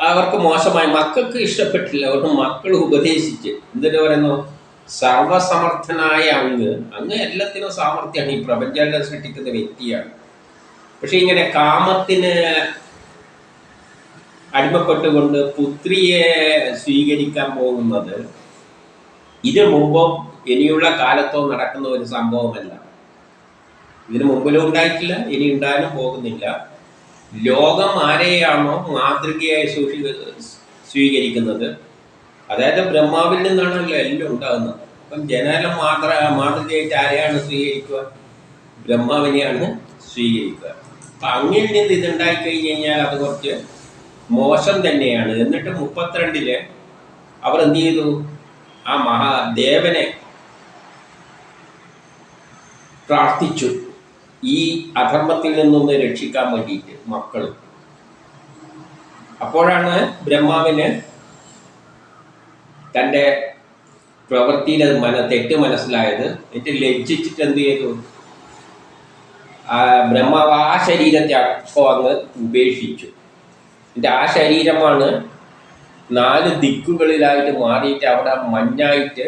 അവർക്ക് മോശമായി, മക്കൾക്ക് ഇഷ്ടപ്പെട്ടില്ല. അവർക്ക് മക്കൾ ഉപദേശിച്ച് എന്തിനു പറയുന്നു, സർവസമർത്ഥനായ അങ്ങ് എല്ലാത്തിനും സാമർഥ്യമാണ്. ഈ പ്രപഞ്ചം സൃഷ്ടിക്കുന്ന വ്യക്തിയാണ്. പക്ഷെ ഇങ്ങനെ കാമത്തിന് അടിമപ്പെട്ടുകൊണ്ട് പുത്രിയെ സ്വീകരിക്കാൻ പോകുന്നത് ഇതിനു മുമ്പ് ഇനിയുള്ള കാലത്തോ നടക്കുന്ന ഒരു സംഭവമല്ല. ഇതിനു മുമ്പിലും ഉണ്ടായിട്ടില്ല, ഇനി ഉണ്ടാകാനും പോകുന്നില്ല. ലോകം ആരെയാണോ മാതൃകയായി സ്വീകരിക്കുന്നത്, അതായത് ബ്രഹ്മാവിൽ നിന്നാണല്ലോ എല്ലാം ഉണ്ടാകുന്നത്. അപ്പം ജനനം മാതൃകയായിട്ട് ആരെയാണ് സ്വീകരിക്കുക? ബ്രഹ്മാവിനെയാണ് സ്വീകരിക്കുക. അപ്പം അങ്ങിൽ നിന്ന് ഇതുണ്ടായി കഴിഞ്ഞ് കഴിഞ്ഞാൽ അത് കുറച്ച് മോശം തന്നെയാണ്. എന്നിട്ട് 32 അവർ എന്ത് ചെയ്തു? ആ മഹാദേവനെ പ്രാർത്ഥിച്ചു ഈ അധർമ്മത്തിൽ നിന്നൊന്ന് രക്ഷിക്കാൻ വേണ്ടിയിട്ട് മക്കൾ. അപ്പോഴാണ് ബ്രഹ്മാവിന് തൻ്റെ പ്രവൃത്തിയിൽ തെറ്റ് മനസ്സിലായത്. എന്നിട്ട് ലജ്ജിച്ചിട്ട് എന്ത് ചെയ്തു? ബ്രഹ്മാവ് ആ ശരീരത്തെ അപ്പോൾ അങ്ങ് ഉപേക്ഷിച്ചു. എന്നിട്ട് ആ ശരീരമാണ് 4 ദിക്കുകളിലായിട്ട് മാറിയിട്ട് അവിടെ മഞ്ഞായിട്ട്,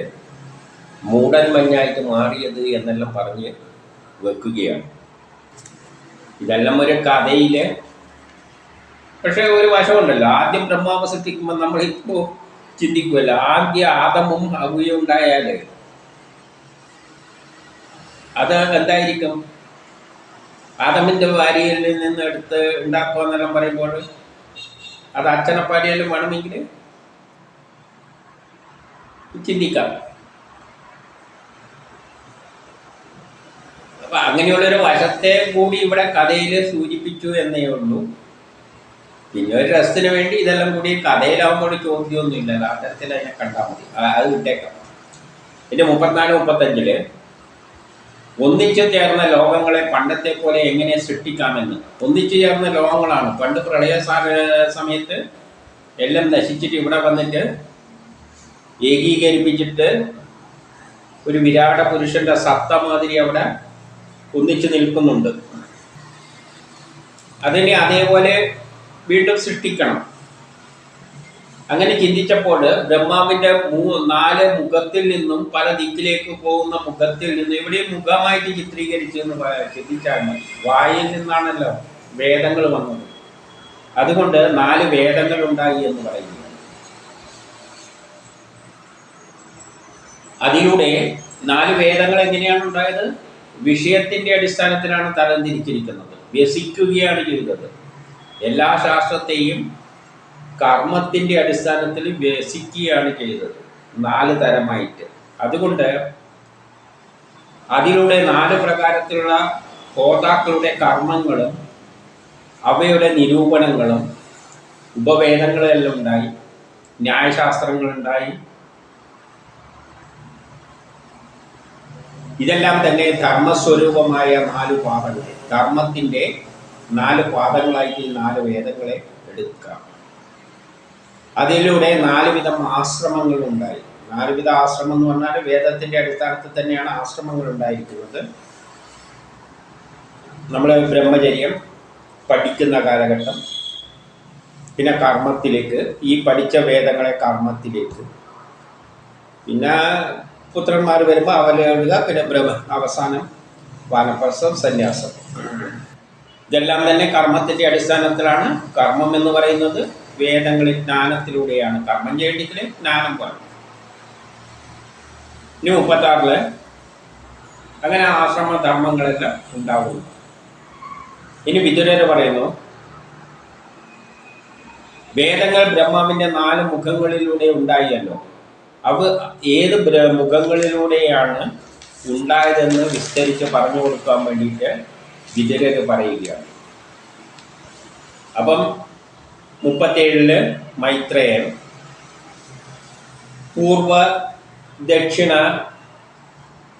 മൂടൻ മഞ്ഞായിട്ട് മാറിയത് എന്നെല്ലാം പറഞ്ഞ് വെക്കുകയാണ്. ഇതെല്ലാം ഒരു കഥയിലെ, പക്ഷേ ഒരു വശമുണ്ടല്ലോ. ആദ്യം ബ്രഹ്മാവ് സൃഷ്ടിക്കുമ്പോൾ നമ്മളിപ്പോൾ ചിന്തിക്കുമല്ലോ, ആദ്യം ആദമും ഹവ്വയും ഉണ്ടായാൽ അത് എന്തായിരിക്കും? ആദമിൻ്റെ ഭാര്യയിൽ നിന്ന് എടുത്ത് ഉണ്ടാക്കുക എന്നെല്ലാം പറയുമ്പോൾ അത് അച്ഛനെപ്പാടിയാലും വേണമെങ്കിൽ ചിന്തിക്കാം. അപ്പം അങ്ങനെയുള്ളൊരു വശത്തെ കൂടി ഇവിടെ കഥയിൽ സൂചിപ്പിച്ചു എന്നേ ഉള്ളൂ. പിന്നെ ഒരു രസത്തിന് വേണ്ടി ഇതെല്ലാം കൂടി കഥയിലാവുമ്പോൾ ചോദ്യമൊന്നുമില്ല, അത്തരത്തിൽ അതിനെ കണ്ടാൽ മതി, അത് വിട്ടേക്കാം. പിന്നെ 34-35 ഒന്നിച്ചു ചേർന്ന ലോകങ്ങളെ പണ്ടത്തെ പോലെ എങ്ങനെ സൃഷ്ടിക്കാമെന്ന്. ഒന്നിച്ചു ചേർന്ന ലോകങ്ങളാണ്. പണ്ട് പ്രളയ സമയത്ത് എല്ലാം നശിച്ചിട്ട് ഇവിടെ വന്നിട്ട് ഏകീകരിപ്പിച്ചിട്ട് ഒരു വിരാട പുരുഷന്റെ സത്ത മാതിരി അവിടെ ഒന്നിച്ചു നിൽക്കുന്നുണ്ട്. അതിനെ അതേപോലെ വീണ്ടും സൃഷ്ടിക്കണം. അങ്ങനെ ചിന്തിച്ചപ്പോൾ ബ്രഹ്മാവിൻ്റെ 4 മുഖത്തിൽ നിന്നും പല ദിക്കിലേക്ക് പോകുന്ന മുഖത്തിൽ നിന്ന് എവിടെയും മുഖമായിട്ട് ചിത്രീകരിച്ചു എന്ന് ചിന്തിച്ചാൽ മതി. വായിൽ നിന്നാണല്ലോ വേദങ്ങൾ വന്നത്. അതുകൊണ്ട് 4 വേദങ്ങൾ ഉണ്ടായി എന്ന് പറയുന്നു. അതിലൂടെ 4 വേദങ്ങൾ എങ്ങനെയാണ് ഉണ്ടായത്? വിഷയത്തിൻ്റെ അടിസ്ഥാനത്തിലാണ് തരംതിരിച്ചിരിക്കുന്നത്. വ്യസിക്കുകയാണ് ചെയ്തത്. എല്ലാ ശാസ്ത്രത്തെയും കർമ്മത്തിൻ്റെ അടിസ്ഥാനത്തിൽ വ്യസിക്കുകയാണ് ചെയ്തത് 4 തരമായിട്ട്. അതുകൊണ്ട് അതിലൂടെ 4 പ്രകാരത്തിലുള്ള ഹോതാക്കളുടെ കർമ്മങ്ങളും അവയുടെ നിരൂപണങ്ങളും ഉപവേദങ്ങളെല്ലാം ഉണ്ടായി, ന്യായശാസ്ത്രങ്ങളുണ്ടായി. ഇതെല്ലാം തന്നെ ധർമ്മസ്വരൂപമായ 4 പാദങ്ങൾ, ധർമ്മത്തിൻ്റെ 4 പാദങ്ങളായിട്ട് ഈ 4 വേദങ്ങളെ എടുക്കാം. അതിലൂടെ 4 വിധം ആശ്രമങ്ങളുണ്ടായി. 4 വിധ ആശ്രമം എന്ന് പറഞ്ഞാൽ വേദത്തിൻ്റെ അടിസ്ഥാനത്തിൽ തന്നെയാണ് ആശ്രമങ്ങൾ ഉണ്ടായിരിക്കുന്നത്. നമ്മൾ ബ്രഹ്മചര്യം പഠിക്കുന്ന കാലഘട്ടം, പിന്നെ കർമ്മത്തിലേക്ക്, ഈ പഠിച്ച വേദങ്ങളെ കർമ്മത്തിലേക്ക്, പിന്നെ പുത്രന്മാർ വരുമ്പോൾ അവലെഴുതുക, പിന്നെ അവസാനം വാനപ്രസ്ഥം, സന്യാസം. ഇതെല്ലാം തന്നെ കർമ്മത്തിൻ്റെ അടിസ്ഥാനത്തിലാണ്. കർമ്മം എന്ന് പറയുന്നത് വേദങ്ങളിൽ ജ്ഞാനത്തിലൂടെയാണ്. കർമ്മം ചെയ്യേണ്ടെങ്കിൽ ജ്ഞാനം പറയും. ഇനി 36 അങ്ങനെ ആശ്രമധർമ്മങ്ങളെല്ലാം ഉണ്ടാവുന്നു. ഇനി വിദുരർ പറയുന്നു, വേദങ്ങൾ ബ്രഹ്മാവിൻ്റെ 4 മുഖങ്ങളിലൂടെ ഉണ്ടായല്ലോ. അവ ഏത് മുഖങ്ങളിലൂടെയാണ് ഉണ്ടായതെന്ന് വിസ്തരിച്ച് പറഞ്ഞു കൊടുക്കാൻ വേണ്ടിയിട്ട് വിദുരർ പറയുകയാണ്. അപ്പം 37 മൈത്രേയൻ, പൂർവ, ദക്ഷിണ,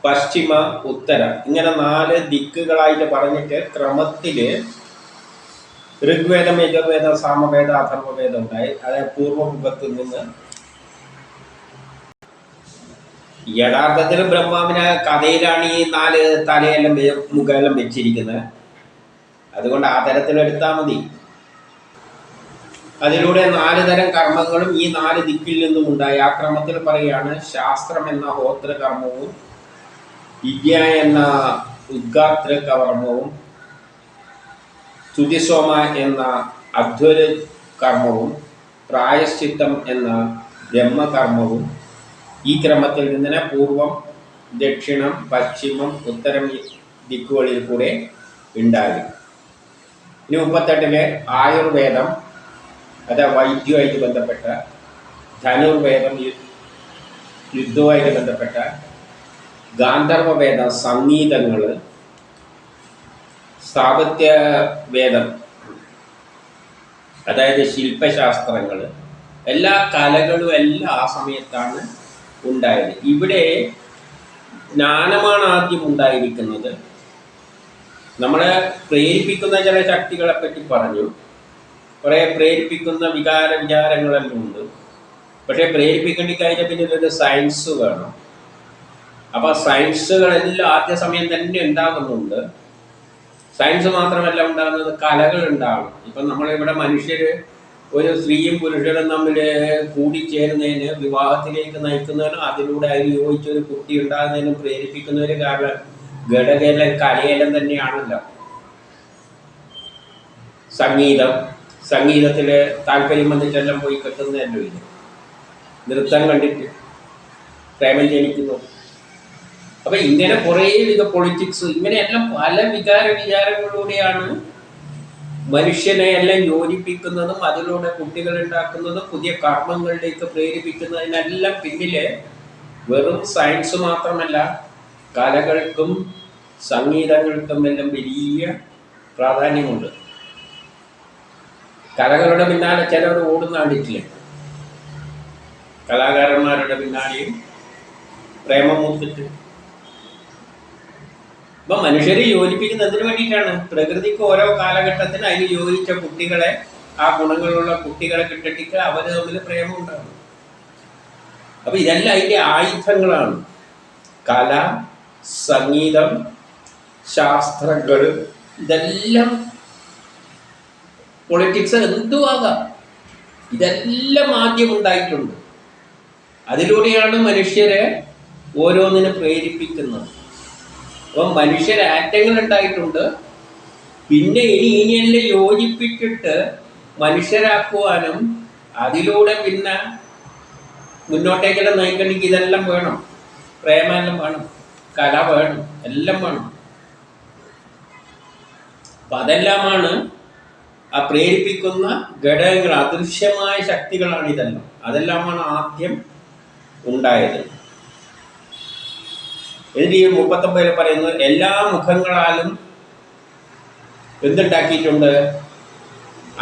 പശ്ചിമ, ഉത്തര, ഇങ്ങനെ 4 ദിക്കുകളായിട്ട് പറഞ്ഞിട്ട് ക്രമത്തിൽ ഋഗ്വേദം, യജുർവേദം, സാമവേദം, അഥർവവേദം ഉണ്ടായി. അതായത് പൂർവമുഖത്തിൽ നിന്ന്. യഥാർത്ഥത്തിൽ ബ്രഹ്മാവിന് കഥയിലാണ് ഈ 4 തലയെല്ലാം മുഖമെല്ലാം വെച്ചിരിക്കുന്നത്. അതുകൊണ്ട് ആ തരത്തിലെടുത്താൽ മതി. അതിലൂടെ 4 തരം കർമ്മങ്ങളും ഈ 4 ദിക്കിൽ നിന്നും ഉണ്ടായി. ആ ക്രമത്തിൽ പറയുകയാണ്. ശാസ്ത്രം എന്ന ഹോത്രകർമ്മവും, വിദ്യ എന്ന ഉദ്ഗാത്രകർമ്മവും, സ്തുതിസോമ എന്ന അധ്വര കർമ്മവും, പ്രായശ്ചിത്തം എന്ന ബ്രഹ്മകർമ്മവും. ഈ ക്രമത്തിൽ നിന്ന് പൂർവം, ദക്ഷിണം, പശ്ചിമം, ഉത്തരം ദിക്കുകളിൽ കൂടെ ഉണ്ടായി. ഇനി 38 ആയുർവേദം, അത് വൈദ്യവുമായിട്ട് ബന്ധപ്പെട്ട, ധനുർവേദം യുദ്ധവുമായിട്ട് ബന്ധപ്പെട്ട, ഗാന്ധർവവേദം സംഗീതങ്ങൾ, സ്ഥാപത്യ വേദം അതായത് ശില്പശാസ്ത്രങ്ങൾ, എല്ലാ കലകളും എല്ലാം ആ സമയത്താണ് ഉണ്ടായത്. ഇവിടെ ജ്ഞാനമാണ് ആദ്യം ഉണ്ടായിരിക്കുന്നത്. നമ്മളെ പ്രേരിപ്പിക്കുന്ന ചില ശക്തികളെ പറ്റി പറഞ്ഞു, കുറേ പ്രേരിപ്പിക്കുന്ന വിചാരങ്ങളെല്ലാം ഉണ്ട്. പക്ഷേ പ്രേരിപ്പിക്കേണ്ടി കഴിഞ്ഞാൽ പിന്നെ ഇതൊരു സയൻസ് വേണം. അപ്പോൾ സയൻസുകളെല്ലാം ആദ്യ സമയം തന്നെ ഉണ്ടാകുന്നുണ്ട്. സയൻസ് മാത്രമല്ല ഉണ്ടാകുന്നത്, കലകൾ ഉണ്ടാകും. ഇപ്പം നമ്മളിവിടെ മനുഷ്യർ, ഒരു സ്ത്രീയും പുരുഷനും തമ്മിൽ കൂടിച്ചേരുന്നതിന്, വിവാഹത്തിലേക്ക് നയിക്കുന്നതിനും, അതിലൂടെ അതിന് യോജിച്ചൊരു കുട്ടി ഉണ്ടാകുന്നതിനും പ്രേരിപ്പിക്കുന്നതിന് കാരണം ഘടകയെല്ലാം കലയെല്ലാം തന്നെയാണല്ലോ. സംഗീതത്തിൽ താല്പര്യം വന്നിട്ടെല്ലാം പോയി കെട്ടുന്നതല്ലോ. ഇത് നൃത്തം കണ്ടിട്ട് പ്രേമം ജനിക്കുന്നു. അപ്പം ഇങ്ങനെ കുറേ പൊളിറ്റിക്സ്, ഇങ്ങനെയെല്ലാം പല വിചാരങ്ങളിലൂടെയാണ് മനുഷ്യനെ എല്ലാം യോജിപ്പിക്കുന്നതും അതിലൂടെ കുട്ടികൾ ഉണ്ടാക്കുന്നതും പുതിയ കർമ്മങ്ങളിലേക്ക് പ്രേരിപ്പിക്കുന്നതിനെല്ലാം പിന്നിൽ വെറും സയൻസ് മാത്രമല്ല, കലകൾക്കും സംഗീതങ്ങൾക്കും എല്ലാം വലിയ പ്രാധാന്യമുണ്ട്. കലകളുടെ പിന്നാലെ ചിലർ ഓടുന്ന കണ്ടിട്ടില്ല. കലാകാരന്മാരുടെ പിന്നാലെയും പ്രേമം മൂത്തിട്ട്. അപ്പം മനുഷ്യരെ യോജിപ്പിക്കുന്നതിന് വേണ്ടിയിട്ടാണ്. പ്രകൃതിക്ക് ഓരോ കാലഘട്ടത്തിന് അതിന് യോജിച്ച കുട്ടികളെ, ആ ഗുണങ്ങളുള്ള കുട്ടികളെ കിട്ടിട്ട് അവർ തമ്മിൽ പ്രേമം ഉണ്ടാകും. അപ്പം ഇതെല്ലാം അതിൻ്റെ ആയുധങ്ങളാണ്. കല, സംഗീതം, ശാസ്ത്രങ്ങൾ, ഇതെല്ലാം പൊളിറ്റിക്സ് എന്തുവാകാം, ഇതെല്ലാം ആദ്യം ഉണ്ടായിട്ടുണ്ട്. അതിലൂടെയാണ് മനുഷ്യരെ ഓരോന്നിനെ പ്രേരിപ്പിക്കുന്നത്. അപ്പം മനുഷ്യരാറ്റങ്ങൾ ഉണ്ടായിട്ടുണ്ട്. പിന്നെ ഇനിയെല്ലാം യോജിപ്പിച്ചിട്ട് മനുഷ്യരാക്കുവാനും അതിലൂടെ പിന്നെ മുന്നോട്ടേക്കെല്ലാം നയിക്കണമെങ്കിൽ ഇതെല്ലാം വേണം. പ്രേമെല്ലാം വേണം, കല വേണം, എല്ലാം വേണം. അപ്പം അതെല്ലാമാണ് ആ പ്രേരിപ്പിക്കുന്ന ഘടകങ്ങൾ. അദൃശ്യമായ ശക്തികളാണ് ഇതെല്ലാം. അതെല്ലാമാണ് ആദ്യം ഉണ്ടായത്. എന്നിട്ട് ഈ 39 പറയുന്നത് എല്ലാ മുഖങ്ങളാലും എന്തുണ്ടാക്കിയിട്ടുണ്ട്?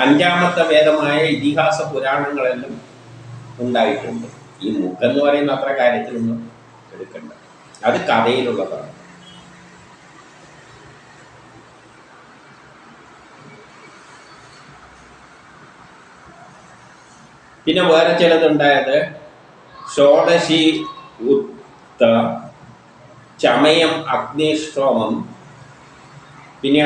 അഞ്ചാമത്തെ വേദമായ ഇതിഹാസ പുരാണങ്ങളെല്ലാം ഉണ്ടായിട്ടുണ്ട്. ഈ മുഖം എന്ന് പറയുന്ന അത്ര കാര്യത്തിലൊന്നും എടുക്കണ്ട, അത് കഥയിലുള്ളതാണ്. പിന്നെ വേറെ ചിലതുണ്ടായത് ഷോഡശി ഉത്ത, ചമയം, അഗ്നിശ്രോമം, പിന്നെ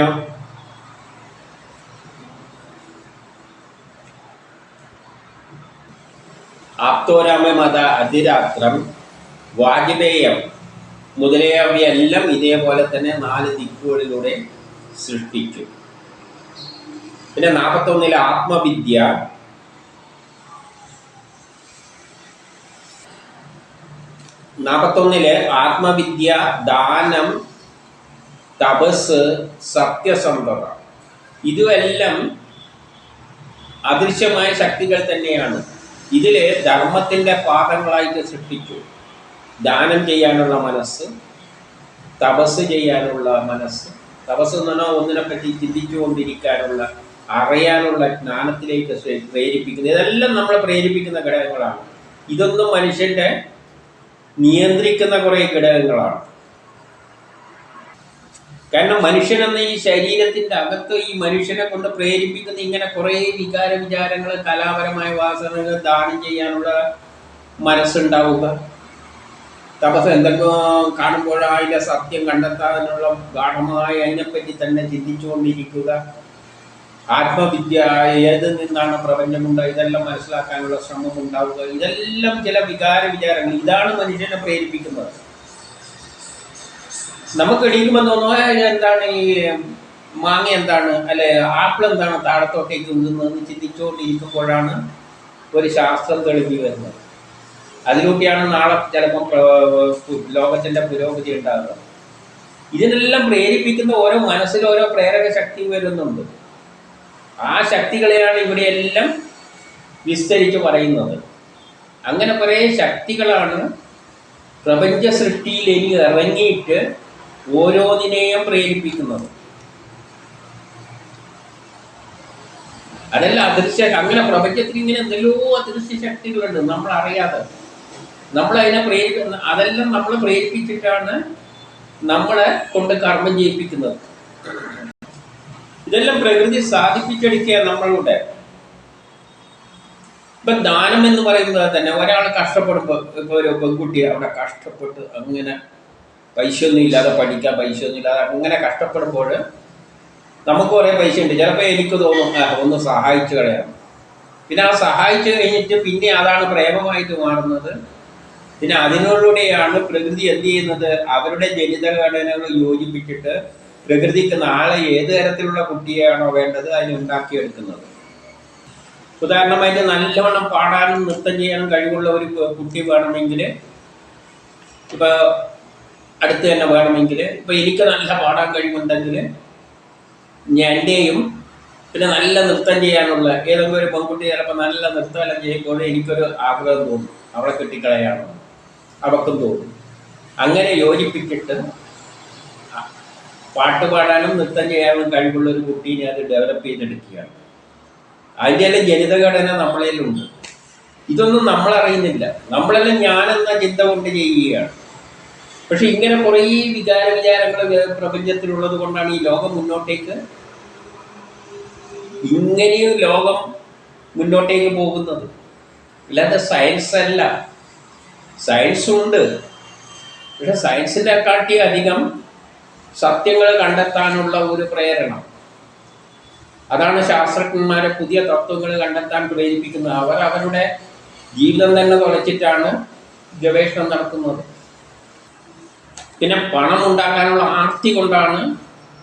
ആപ്തോരാമമത, അതിരാത്രം, വാജ്പേയം മുതലായവയെല്ലാം ഇതേപോലെ തന്നെ 4 ദിക്കുകളിലൂടെ സൃഷ്ടിച്ചു. പിന്നെ 41 ആത്മവിദ്യ, ആത്മവിദ്യ, ദാനം, തപസ്, സത്യസന്ധത, ഇതുമെല്ലാം അദൃശ്യമായ ശക്തികൾ തന്നെയാണ്. ഇതിൽ ധർമ്മത്തിൻ്റെ പാഠങ്ങളായിട്ട് സൃഷ്ടിച്ചു. ദാനം ചെയ്യാനുള്ള മനസ്സ്, തപസ് ചെയ്യാനുള്ള മനസ്സ്, തപസ് എന്ന് പറഞ്ഞാൽ ഒന്നിനെപ്പറ്റി ചിന്തിച്ചുകൊണ്ടിരിക്കാനുള്ള, അറിയാനുള്ള ജ്ഞാനത്തിലേക്ക് പ്രേരിപ്പിക്കുന്നത്. ഇതെല്ലാം നമ്മളെ പ്രേരിപ്പിക്കുന്ന ഘടകങ്ങളാണ്. ഇതൊന്നും മനുഷ്യൻ്റെ നിയന്ത്രിക്കുന്ന കുറേ ഘടകങ്ങളാണ്. കാരണം മനുഷ്യനെന്ന ഈ ശരീരത്തിൻ്റെ അകത്ത് ഈ മനുഷ്യനെ കൊണ്ട് പ്രേരിപ്പിക്കുന്ന ഇങ്ങനെ കുറേ വിചാരങ്ങൾ, കലാപരമായ വാസനകൾ, ദാനം ചെയ്യാനുള്ള മനസ്സുണ്ടാവുക, തപസ് എന്തൊക്കെ കാണുമ്പോൾ അതിൻ്റെ സത്യം കണ്ടെത്താനുള്ള ഗാഠമായി അതിനെപ്പറ്റി തന്നെ ചിന്തിച്ചുകൊണ്ടിരിക്കുക, ആത്മവിദ്യ, ഏതിൽ നിന്നാണ് പ്രപഞ്ചമുണ്ടായി, ഇതെല്ലാം മനസ്സിലാക്കാനുള്ള ശ്രമം ഉണ്ടാവുക, ഇതെല്ലാം ചില വിചാരങ്ങൾ. ഇതാണ് മനുഷ്യനെ പ്രേരിപ്പിക്കുന്നത്. നമുക്ക് എണീക്കുമ്പോൾ തോന്നുക എന്താണ് ഈ മാങ്ങ എന്താണ്, അല്ലെ ആപ്പിൾ എന്താണ് താഴത്തോട്ടേക്ക് ഉള്ളുന്നതെന്ന് ചിന്തിച്ചുകൊണ്ടിരിക്കുമ്പോഴാണ് ഒരു ശാസ്ത്രം തെളിഞ്ഞു വരുന്നത്. അതിലൂടെയാണ് നാളെ ചിലപ്പം ലോകത്തിൻ്റെ പുരോഗതി ഉണ്ടാകുക. ഇതിനെല്ലാം പ്രേരിപ്പിക്കുന്ന ഓരോ മനസ്സിൽ ഓരോ പ്രേരക ശക്തി വരുന്നുണ്ട്. ആ ശക്തികളെയാണ് ഇവിടെയെല്ലാം വിസ്തരിച്ച് പറയുന്നത്. അങ്ങനെ കുറേ ശക്തികളാണ് പ്രപഞ്ച സൃഷ്ടിയിൽ ഇനി ഇറങ്ങിയിട്ട് ഓരോന്നിനെയും പ്രേരിപ്പിക്കുന്നത്. അതെല്ലാം അദൃശ്യ, അങ്ങനെ പ്രപഞ്ചത്തിൽ ഇങ്ങനെ എന്തെല്ലോ അദൃശ്യ ശക്തികളുണ്ട് നമ്മൾ അറിയാതെ. നമ്മളതിനെ അതെല്ലാം നമ്മളെ പ്രേരിപ്പിച്ചിട്ടാണ് നമ്മളെ കൊണ്ട് കർമ്മം ചെയ്യിപ്പിക്കുന്നത്. ഇതെല്ലാം പ്രകൃതി സാധിപ്പിച്ചെടുക്കുക നമ്മളുടെ. ഇപ്പൊ ദാനം എന്ന് പറയുന്നത് തന്നെ ഒരാൾ കഷ്ടപ്പെടുമ്പോൾ, ഇപ്പൊ ഒരു പെൺകുട്ടി അവിടെ കഷ്ടപ്പെട്ട് അങ്ങനെ പൈസ ഒന്നും ഇല്ലാതെ പഠിക്കാൻ പൈസ ഒന്നും ഇല്ലാതെ അങ്ങനെ കഷ്ടപ്പെടുമ്പോൾ നമുക്ക് കുറേ പൈസ ഉണ്ട്. ചിലപ്പോൾ എനിക്ക് തോന്നും ഒന്ന് സഹായിച്ചു കളയാം. പിന്നെ ആ സഹായിച്ചു കഴിഞ്ഞിട്ട് പിന്നെ അതാണ് പ്രേമമായിട്ട് മാറുന്നത്. പിന്നെ അതിനോടുകൂടെയാണ് പ്രകൃതി എന്ത് ചെയ്യുന്നത്, അവരുടെ ജനിതഘടനകൾ യോജിപ്പിച്ചിട്ട് പ്രകൃതിക്ക് നാളെ ഏത് തരത്തിലുള്ള കുട്ടിയാണോ വേണ്ടത് അതിനുണ്ടാക്കിയെടുക്കുന്നത്. ഉദാഹരണമായിട്ട് നല്ലവണ്ണം പാടാനും നൃത്തം ചെയ്യാനും കഴിവുള്ള ഒരു കുട്ടി വേണമെങ്കിൽ, ഇപ്പോൾ അടുത്ത് തന്നെ വേണമെങ്കിൽ, ഇപ്പോൾ എനിക്ക് നല്ല പാടാൻ കഴിവുണ്ടെങ്കിൽ എൻ്റെയും പിന്നെ നല്ല നൃത്തം ചെയ്യാനുള്ള ഏതെങ്കിലും ഒരു പെൺകുട്ടി ചിലപ്പോൾ നല്ല നൃത്തമെല്ലാം ചെയ്യുമ്പോൾ എനിക്കൊരു ആഗ്രഹം തോന്നും, അവളെ കെട്ടിക്കളയാണോ, അവൾക്കും തോന്നും. അങ്ങനെ യോജിപ്പിച്ചിട്ട് പാട്ട് പാടാനും നൃത്തം ചെയ്യാനും കഴിവുള്ള ഒരു കുട്ടീനെ അത് ഡെവലപ്പ് ചെയ്തെടുക്കുകയാണ്. അതിൻ്റെ എല്ലാം ജനിതഘടന നമ്മളേലുണ്ട്. ഇതൊന്നും നമ്മളറിയുന്നില്ല. നമ്മളെല്ലാം ഞാനെന്ന ചിന്ത കൊണ്ട് ചെയ്യുകയാണ്. പക്ഷെ ഇങ്ങനെ കുറേ വിചാരങ്ങൾ പ്രപഞ്ചത്തിലുള്ളത് കൊണ്ടാണ് ഈ ലോകം മുന്നോട്ടേക്ക്, ഇങ്ങനെയും ലോകം മുന്നോട്ടേക്ക് പോകുന്നത്. അല്ലാതെ സയൻസ് അല്ല. സയൻസ് ഉണ്ട്, പക്ഷെ സയൻസിനെ കാട്ടി അധികം സത്യങ്ങൾ കണ്ടെത്താനുള്ള ഒരു പ്രേരണ. അതാണ് ശാസ്ത്രജ്ഞന്മാരെ പുതിയ തത്വങ്ങൾ കണ്ടെത്താൻ പ്രേരിപ്പിക്കുന്നത്. അവർ അവരുടെ ജീവിതം തന്നെ തുളച്ചിട്ടാണ് ഗവേഷണം നടത്തുന്നത്. പിന്നെ പണം ഉണ്ടാക്കാനുള്ള ആർത്തി കൊണ്ടാണ്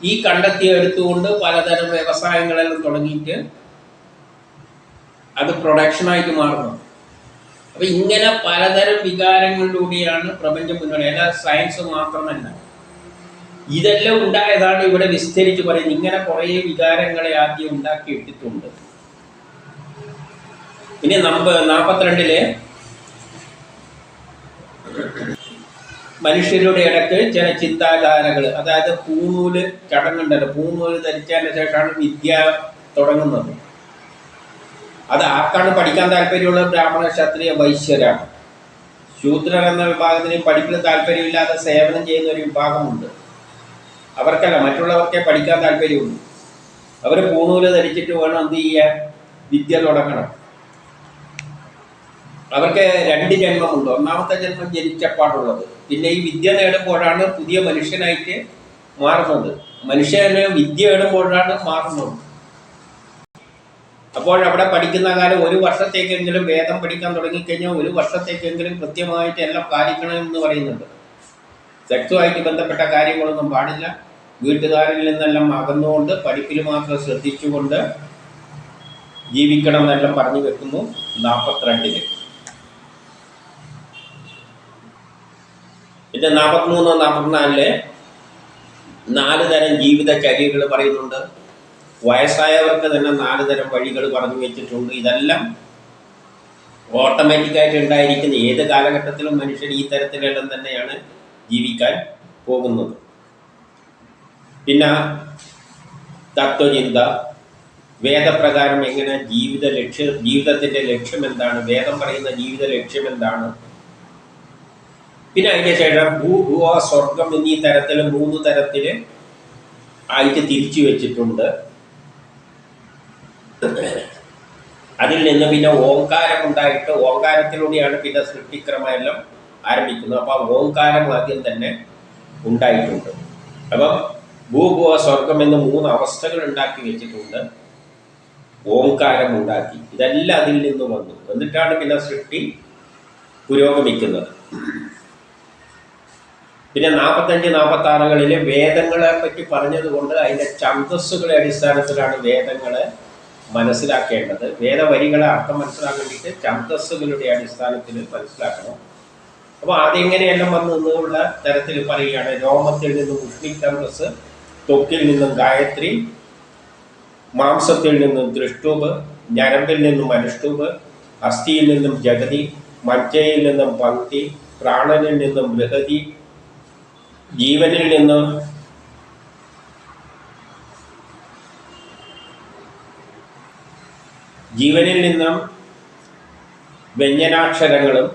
ഈ കണ്ടെത്തിയെടുത്തുകൊണ്ട് പലതരം വ്യവസായങ്ങളെല്ലാം തുടങ്ങിയിട്ട് അത് പ്രൊഡക്ഷനായിട്ട് മാറുന്നത്. അപ്പം ഇങ്ങനെ പലതരം വികാരങ്ങളിലൂടെയാണ് പ്രപഞ്ചം മുന്നോട്ട്. അല്ല സയൻസ് മാത്രമല്ല, ഇതെല്ലാം ഉണ്ടായതാണ് ഇവിടെ വിസ്തരിച്ച് പറയുന്നത്. ഇങ്ങനെ കുറേ വികാരങ്ങളെ ആദ്യം ഉണ്ടാക്കിയിട്ടിട്ടുണ്ട്. ഇനി 42 മനുഷ്യരുടെ ഇടയ്ക്ക് ചില ചിന്താധാരകൾ, അതായത് പൂണൂല് ചടങ്ങുണ്ടല്ലോ, പൂണൂല് ധരിച്ചതിന് ശേഷമാണ് വിദ്യ തുടങ്ങുന്നത്. അത് ആർക്കാണ് പഠിക്കാൻ താല്പര്യമുള്ളത്? ബ്രാഹ്മണ, ക്ഷത്രിയ, വൈശ്യരാണ്. ശൂദ്രർ എന്ന വിഭാഗത്തിന് പഠിപ്പിന് താല്പര്യമില്ലാതെ സേവനം ചെയ്യുന്ന ഒരു വിഭാഗമുണ്ട്. അവർക്കല്ല, മറ്റുള്ളവർക്കേ പഠിക്കാൻ താല്പര്യമുള്ളൂ. അവർ പൂണൂല് ധരിച്ചിട്ട് വേണം എന്ത് ചെയ്യാൻ, വിദ്യ തുടങ്ങണം. അവർക്ക് 2 ജന്മമുണ്ട്. ഒന്നാമത്തെ ജന്മം ജനിച്ചപ്പാടുള്ളത്. പിന്നെ ഈ വിദ്യ നേടുമ്പോഴാണ് പുതിയ മനുഷ്യനായിട്ട് മാറുന്നത്. മനുഷ്യന് വിദ്യ നേടുമ്പോഴാണ് മാറുന്നത്. അപ്പോൾ അവിടെ പഠിക്കുന്ന കാലം 1 വർഷത്തേക്കെങ്കിലും വേദം പഠിക്കാൻ തുടങ്ങിക്കഴിഞ്ഞാൽ 1 വർഷത്തേക്കെങ്കിലും കൃത്യമായിട്ട് എല്ലാം പാലിക്കണമെന്ന് പറയുന്നുണ്ട്. സെക്സുമായിട്ട് ബന്ധപ്പെട്ട കാര്യങ്ങളൊന്നും പാടില്ല. വീട്ടുകാരിൽ നിന്നെല്ലാം അകന്നുകൊണ്ട് പഠിപ്പിൽ മാത്രം ശ്രദ്ധിച്ചുകൊണ്ട് ജീവിക്കണം എന്നെല്ലാം പറഞ്ഞു വെക്കുന്നു 42. പിന്നെ 43, 44 4 തരം ജീവിതചര്യകൾ പറയുന്നുണ്ട്. വയസ്സായവർക്ക് തന്നെ 4 തരം വഴികൾ പറഞ്ഞു വെച്ചിട്ടുണ്ട്. ഇതെല്ലാം ഓട്ടോമാറ്റിക്കായിട്ട് ഉണ്ടായിരിക്കുന്ന ഏത് കാലഘട്ടത്തിലും മനുഷ്യൻ ഈ തരത്തിലെല്ലാം തന്നെയാണ് ജീവിക്കാൻ പോകുന്നത്. പിന്നെ തത്വചിന്ത, വേദപ്രകാരം എങ്ങനെ ജീവിതത്തിൻ്റെ ലക്ഷ്യം എന്താണ്, വേദം പറയുന്ന ജീവിത ലക്ഷ്യം എന്താണ്. പിന്നെ അതിൻ്റെ ശേഷം ഭൂഭുവ സ്വർഗം എന്നീ തരത്തിൽ 3 തരത്തിൽ ആയിട്ട് തിരിച്ചു വെച്ചിട്ടുണ്ട്. അതിൽ നിന്ന് പിന്നെ ഓംകാരം ഉണ്ടായിട്ട് ഓംകാരത്തിലൂടെയാണ് പിന്നെ സൃഷ്ടിക്രമമെല്ലാം ആരംഭിക്കുന്നത്. അപ്പോൾ ഓംകാരം ആദ്യം തന്നെ ഉണ്ടായിട്ടുണ്ട്. അപ്പം ഭൂഭുവ സ്വർഗം എന്ന് 3 അവസ്ഥകൾ ഉണ്ടാക്കി വെച്ചിട്ടുണ്ട്. ഓംകാരം ഉണ്ടാക്കി, ഇതെല്ലാം അതിൽ നിന്ന് വന്നു. എന്നിട്ടാണ് പിന്നെ സൃഷ്ടി പുരോഗമിക്കുന്നത്. പിന്നെ 45, 46 വേദങ്ങളെ പറ്റി പറഞ്ഞതുകൊണ്ട് അതിൻ്റെ ഛന്ദസ്സുകളുടെ അടിസ്ഥാനത്തിലാണ് വേദങ്ങളെ മനസ്സിലാക്കേണ്ടത്. വേദവരികളെ അർത്ഥം മനസ്സിലാക്കാൻ വേണ്ടിയിട്ട് ഛന്ദസ്സുകളുടെ അടിസ്ഥാനത്തിൽ മനസ്സിലാക്കണം. അപ്പോൾ അതെങ്ങനെയെല്ലാം വന്നു എന്നുള്ള തരത്തിൽ പറയുകയാണ്. രോമത്തിൽ നിന്നും ഉഷ്ണി ഛന്ദസ്, ത്വക്കിൽ നിന്നും ഗായത്രി, മാംസത്തിൽ നിന്നും ദൃഷ്ടൂപ്, ഞരമ്പിൽ നിന്നും അനുഷ്ടൂപ്, അസ്ഥിയിൽ നിന്നും ജഗതി, മജ്ജയിൽ നിന്നും പങ്ക്തി, പ്രാണനിൽ നിന്നും ബൃഹതി, ജീവനിൽ നിന്നും വ്യഞ്ജനാക്ഷരങ്ങളും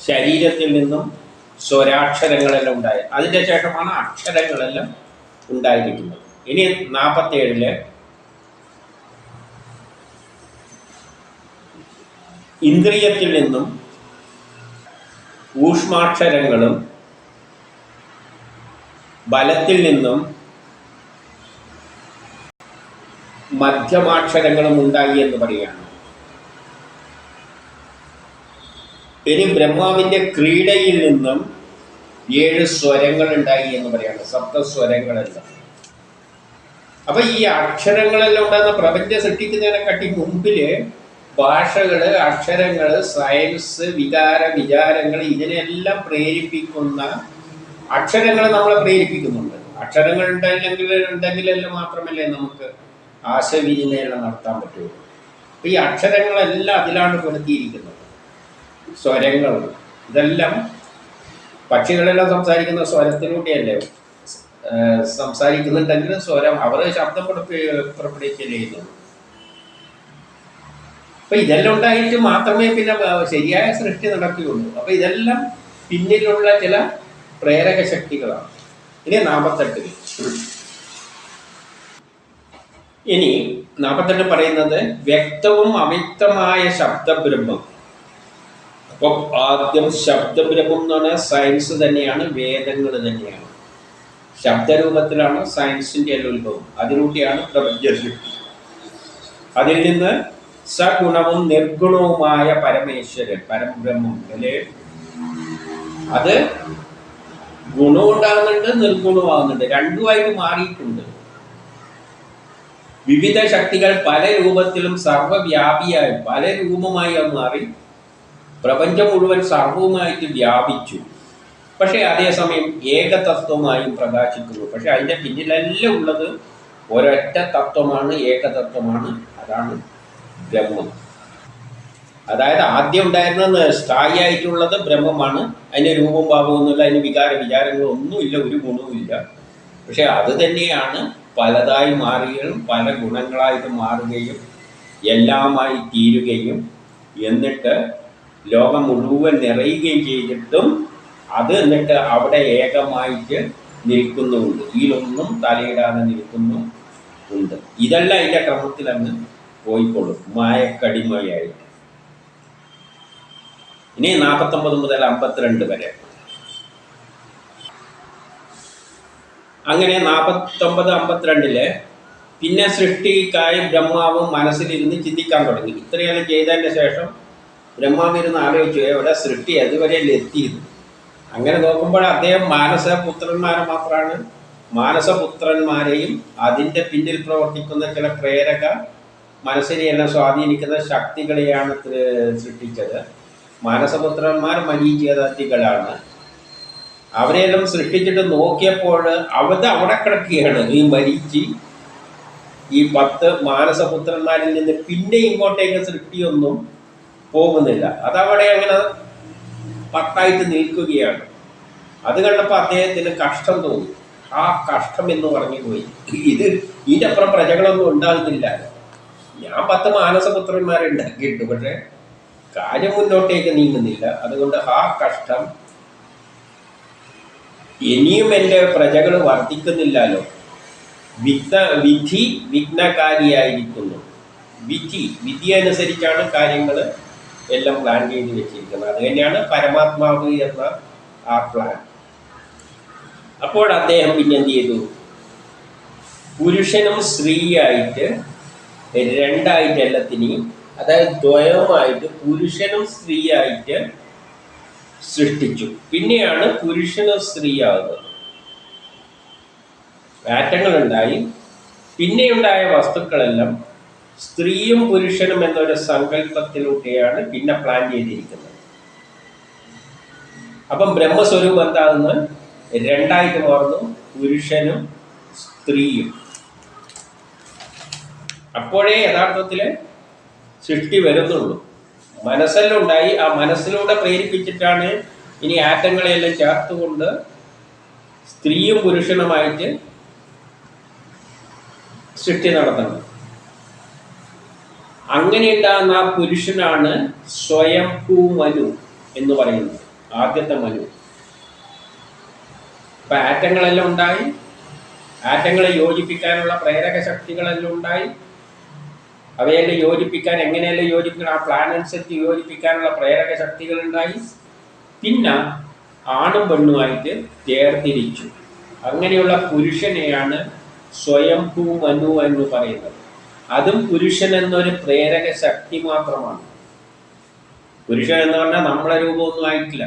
ശരീരത്തിൽ നിന്നും സ്വരാക്ഷരങ്ങളെല്ലാം ഉണ്ടായി. അതിൻ്റെ ശേഷമാണ് അക്ഷരങ്ങളെല്ലാം ഉണ്ടായിരിക്കുന്നത്. ഇനി 47 ഇന്ദ്രിയത്തിൽ നിന്നും ഊഷ്മാക്ഷരങ്ങളും ബലത്തിൽ നിന്നും മധ്യമാക്ഷരങ്ങളും ഉണ്ടായി എന്ന് പറയുകയാണ്. ഇനി ബ്രഹ്മാവിൻ്റെ ക്രീഡയിൽ നിന്നും 7 സ്വരങ്ങൾ ഉണ്ടായി എന്ന് പറയാണ്, സപ്തസ്വരങ്ങളെല്ലാം. അപ്പൊ ഈ അക്ഷരങ്ങളെല്ലാം ഉണ്ടാകുന്ന പ്രപഞ്ചം സൃഷ്ടിക്കുന്നതിനെക്കാട്ടി മുമ്പില് ഭാഷകള്, അക്ഷരങ്ങള്, സയൻസ്, വിചാരങ്ങൾ ഇതിനെല്ലാം പ്രേരിപ്പിക്കുന്ന അക്ഷരങ്ങൾ നമ്മളെ പ്രേരിപ്പിക്കുന്നുണ്ട്. അക്ഷരങ്ങൾ ഉണ്ടെങ്കിലെല്ലാം മാത്രമല്ലേ നമുക്ക് ആശയവിനിമയം നടത്താൻ പറ്റുള്ളൂ. അപ്പൊ ഈ അക്ഷരങ്ങളെല്ലാം അതിലാണ് പെടുത്തിയിരിക്കുന്നത്. സ്വരങ്ങൾ ഇതെല്ലാം പക്ഷികളെല്ലാം സംസാരിക്കുന്ന സ്വരത്തിലൂടെയല്ലേ സംസാരിക്കുന്നുണ്ടെങ്കിൽ സ്വരം അവർ ശബ്ദം പുറപ്പെടുവിക്കൽ ചെയ്യുന്നുള്ളൂ. അപ്പൊ ഇതെല്ലാം ഉണ്ടായിട്ട് മാത്രമേ പിന്നെ ശരിയായ സൃഷ്ടി നടക്കുകയുള്ളൂ. അപ്പൊ ഇതെല്ലാം പിന്നിലുള്ള ചില പ്രേരക ശക്തികളാണ്. ഇനി 48 ഇനി 48 പറയുന്നത് വ്യക്തവും അവ്യക്തമായ ശബ്ദബ്രഹ്മം. അപ്പം ആദ്യം ശബ്ദബ്രഹ്മം എന്ന് പറഞ്ഞാൽ സയൻസ് തന്നെയാണ്, വേദങ്ങൾ തന്നെയാണ്. ശബ്ദരൂപത്തിലാണ് സയൻസിന്റെ എല്ലാം ഉത്ഭവം. അതിലൂടെയാണ് പ്രപഞ്ച സൃഷ്ടി. അതിൽ നിന്ന് സഗുണവും നിർഗുണവുമായ പരമേശ്വരൻ, പരബ്രഹ്മം അല്ലേ, അത് ഗുണവും ഉണ്ടാകുന്നുണ്ട്, നിർഗുണമാകുന്നുണ്ട്, രണ്ടുമായിട്ട് മാറിയിട്ടുണ്ട്. വിവിധ ശക്തികൾ പല രൂപത്തിലും സർവ്വവ്യാപിയായി പല രൂപമായി മാറി പ്രപഞ്ചം മുഴുവൻ സർവവുമായിട്ട് വ്യാപിച്ചു. പക്ഷെ അതേസമയം ഏകതത്വമായും പ്രകാശിക്കുന്നു. പക്ഷെ അതിൻ്റെ പിന്നിലെല്ലാം ഉള്ളത് ഒരൊറ്റ തത്വമാണ്, ഏകതത്വമാണ്. അതാണ് ബ്രഹ്മം. അതായത് ആദ്യം ഉണ്ടായിരുന്നത് സ്ഥായി ആയിട്ടുള്ളത് ബ്രഹ്മമാണ്. അതിന് രൂപം ഭാവമൊന്നുമില്ല, അതിന് വിചാരങ്ങളൊന്നുമില്ല, ഒരു ഗുണവുമില്ല. പക്ഷെ അത് തന്നെയാണ് പലതായി മാറുകയും പല ഗുണങ്ങളായിട്ട് മാറുകയും എല്ലാമായി തീരുകയും എന്നിട്ട് ലോകം മുഴുവൻ നിറയുകയും ചെയ്തിട്ടും അത് എന്നിട്ട് അവിടെ ഏകമായിട്ട് നിൽക്കുന്നുമുണ്ട്. ഇതിലൊന്നും തലയിടാതെ നിൽക്കുന്നു ഉണ്ട്. ഇതെല്ലാം അതിൻ്റെ ക്രമത്തിൽ അങ്ങ് പോയിക്കൊള്ളും, മായക്കടിമയായി. ഇനി 49 മുതൽ 52 വരെ. അങ്ങനെ 49, 52 പിന്നെ സൃഷ്ടിക്കായി ബ്രഹ്മാവും മനസ്സിലിരുന്ന് ചിന്തിക്കാൻ തുടങ്ങി. ഇത്രയെല്ലാം ചെയ്തതിൻ്റെ ശേഷം ബ്രഹ്മാവിരുന്ന് ആലോചിച്ചു, എവിടെ സൃഷ്ടി അതുവരെയല്ലേ എത്തിയത്. അങ്ങനെ നോക്കുമ്പോൾ അദ്ദേഹം മാനസപുത്രന്മാരെ മാത്രമാണ്, മാനസപുത്രന്മാരെയും അതിൻ്റെ പിന്നിൽ പ്രവർത്തിക്കുന്ന ചില പ്രേരക മനസ്സിനെയെല്ലാം സ്വാധീനിക്കുന്ന ശക്തികളെയാണ് സൃഷ്ടിച്ചത്. മാനസപുത്രന്മാർ മരീചികകളാണ്. അവരെല്ലാം സൃഷ്ടിച്ചിട്ട് നോക്കിയപ്പോൾ അവിടെ കിടക്കുകയാണ് ഈ മരീചി. ഈ 10 മാനസപുത്രന്മാരിൽ നിന്ന് പിന്നെ ഇങ്ങോട്ടേക്ക് സൃഷ്ടിയൊന്നും പോകുന്നില്ല. അതവിടെ അങ്ങനെ 10ആയിട്ട് നിൽക്കുകയാണ്. അത് കണ്ടപ്പോൾ അദ്ദേഹത്തിന് കഷ്ടം തോന്നി. ആ കഷ്ടം എന്ന് പറഞ്ഞു പോയി, ഇതിൻ്റെ അപ്പുറം പ്രജകളൊന്നും ഉണ്ടാകുന്നില്ല. ഞാൻ 10 മാനസപുത്രന്മാരെ ഉണ്ടാക്കിയിട്ട് പക്ഷേ കാര്യം മുന്നോട്ടേക്ക് നീങ്ങുന്നില്ല. അതുകൊണ്ട് ആ കഷ്ടം, ഇനിയും എൻ്റെ പ്രജകൾ വർദ്ധിക്കുന്നില്ലല്ലോ. വിധി വിഘ്നകാരിയായിരിക്കുന്നു. വിധി അനുസരിച്ചാണ് കാര്യങ്ങൾ എല്ലാം പ്ലാൻ ചെയ്ത് വെച്ചിരിക്കുന്നത്. അത് തന്നെയാണ് പരമാത്മാവ് എന്ന ആ പ്ലാൻ. അപ്പോൾ അദ്ദേഹം പിന്നെ എന്ത് ചെയ്തു? പുരുഷനും സ്ത്രീയായിട്ട് രണ്ടായിട്ട് എല്ലാത്തിനെയും, അതായത് ദ്വയമായിട്ട് പുരുഷനും സ്ത്രീയായിട്ട് സൃഷ്ടിച്ചു. പിന്നെയാണ് പുരുഷനും സ്ത്രീയാകുന്നത്. മാറ്റങ്ങളുണ്ടായി. പിന്നെയുണ്ടായ വസ്തുക്കളെല്ലാം സ്ത്രീയും പുരുഷനും എന്നൊരു സങ്കല്പത്തിലൂടെയാണ് പിന്നെ പ്ലാൻ ചെയ്തിരിക്കുന്നത്. അപ്പം ബ്രഹ്മസ്വരൂപം എന്താണെന്ന് രണ്ടായിട്ട് മാറുന്നു, പുരുഷനും സ്ത്രീയും. അപ്പോഴേ യഥാർത്ഥത്തിൽ സൃഷ്ടി വരുന്നുള്ളൂ. മനസ്സെല്ലുണ്ടായി, ആ മനസ്സിലൂടെ പ്രേരിപ്പിച്ചിട്ടാണ് ഇനി ആറ്റങ്ങളെയെല്ലാം ചേർത്തുകൊണ്ട് സ്ത്രീയും പുരുഷനുമായിട്ട് സൃഷ്ടി നടത്തുന്നത്. അങ്ങനെ ഉണ്ടാകുന്ന ആ പുരുഷനാണ് സ്വയംഭൂ മനു എന്ന് പറയുന്നത്, ആദ്യത്തെ മനു. ഇപ്പൊ ആറ്റങ്ങളെല്ലാം ഉണ്ടായി, ആറ്റങ്ങളെ യോജിപ്പിക്കാനുള്ള പ്രേരക ശക്തികളെല്ലാം ഉണ്ടായി. അവയെല്ലാം യോജിപ്പിക്കാൻ എങ്ങനെയെല്ലാം യോജിപ്പിക്കണം, ആ പ്ലാൻ അനുസരിച്ച് യോജിപ്പിക്കാനുള്ള പ്രേരക ശക്തികൾ ഉണ്ടായി. പിന്നെ ആണും പെണ്ണുമായിട്ട് ചേർത്തിരിച്ചു. അങ്ങനെയുള്ള പുരുഷനെയാണ് സ്വയംഭൂ മനു എന്ന് പറയുന്നത്. അതും പുരുഷൻ എന്നൊരു പ്രേരക ശക്തി മാത്രമാണ്. പുരുഷൻ എന്ന് പറഞ്ഞാൽ നമ്മളെ രൂപമൊന്നും ആയിട്ടില്ല.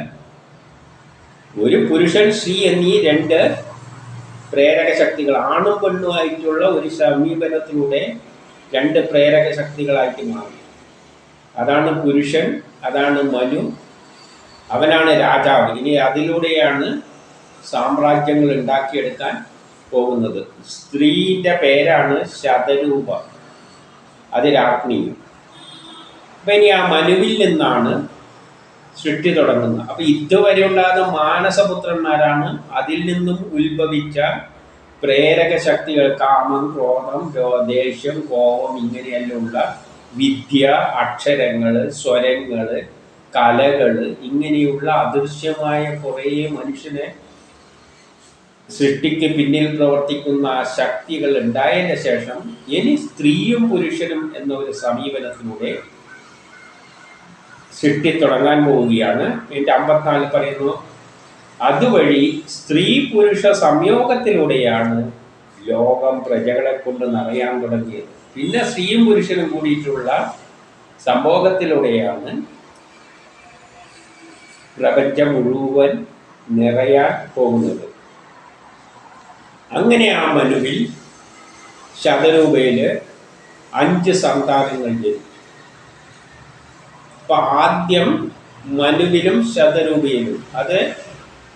ഒരു പുരുഷൻ, സ്ത്രീ എന്നീ രണ്ട് പ്രേരക ശക്തികൾ, ആണും പെണ്ണുമായിട്ടുള്ള ഒരു സമീപനത്തിലൂടെ രണ്ട് പ്രേരക ശക്തികളായിട്ട് മാറി. അതാണ് പുരുഷൻ, അതാണ് മനു, അവനാണ് രാജാവ്. ഇനി അതിലൂടെയാണ് സാമ്രാജ്യങ്ങൾ ഉണ്ടാക്കിയെടുക്കാൻ പോകുന്നത്. സ്ത്രീയുടെ പേരാണ് ശതരൂപ, അത് രാജ്ഞിയും. അപ്പം ഇനി ആ മനുവിൽ നിന്നാണ് സൃഷ്ടി തുടങ്ങുന്നത്. അപ്പം ഇതുവരെ ഉണ്ടാകുന്ന മാനസപുത്രന്മാരാണ് അതിൽ നിന്നും ഉത്ഭവിച്ച പ്രേരക ശക്തികൾ. കാമം, ക്രോധം, ദേഷ്യം, കോപം, ഇങ്ങനെയെല്ലാമുള്ള വിദ്യ, അക്ഷരങ്ങൾ, സ്വരങ്ങൾ, കലകൾ, ഇങ്ങനെയുള്ള അദൃശ്യമായ കുറേ മനുഷ്യനെ സൃഷ്ടിക്ക് പിന്നിൽ പ്രവർത്തിക്കുന്ന ശക്തികൾ ഉണ്ടായതിന് ശേഷം ഇനി സ്ത്രീയും പുരുഷനും എന്ന ഒരു സമീപനത്തിലൂടെ സൃഷ്ടി തുടങ്ങാൻ പോവുകയാണ്. ഇതിൻ്റെ 54 പറയുന്നു, അതുവഴി സ്ത്രീ പുരുഷ സംയോഗത്തിലൂടെയാണ് ലോകം പ്രജകളെ കൊണ്ട് നിറയാൻ തുടങ്ങിയത്. പിന്നെ സ്ത്രീയും പുരുഷനും കൂടിയിട്ടുള്ള സംഭോഗത്തിലൂടെയാണ് പ്രപഞ്ചം മുഴുവൻ നിറയാൻ പോകുന്നത്. അങ്ങനെ ആ മനുവിൽ ശതരൂപയിൽ 5 സന്താനങ്ങൾ ജനിച്ചു. അപ്പൊ ആദ്യം മനുവിലും ശതരൂപയിലും, അത്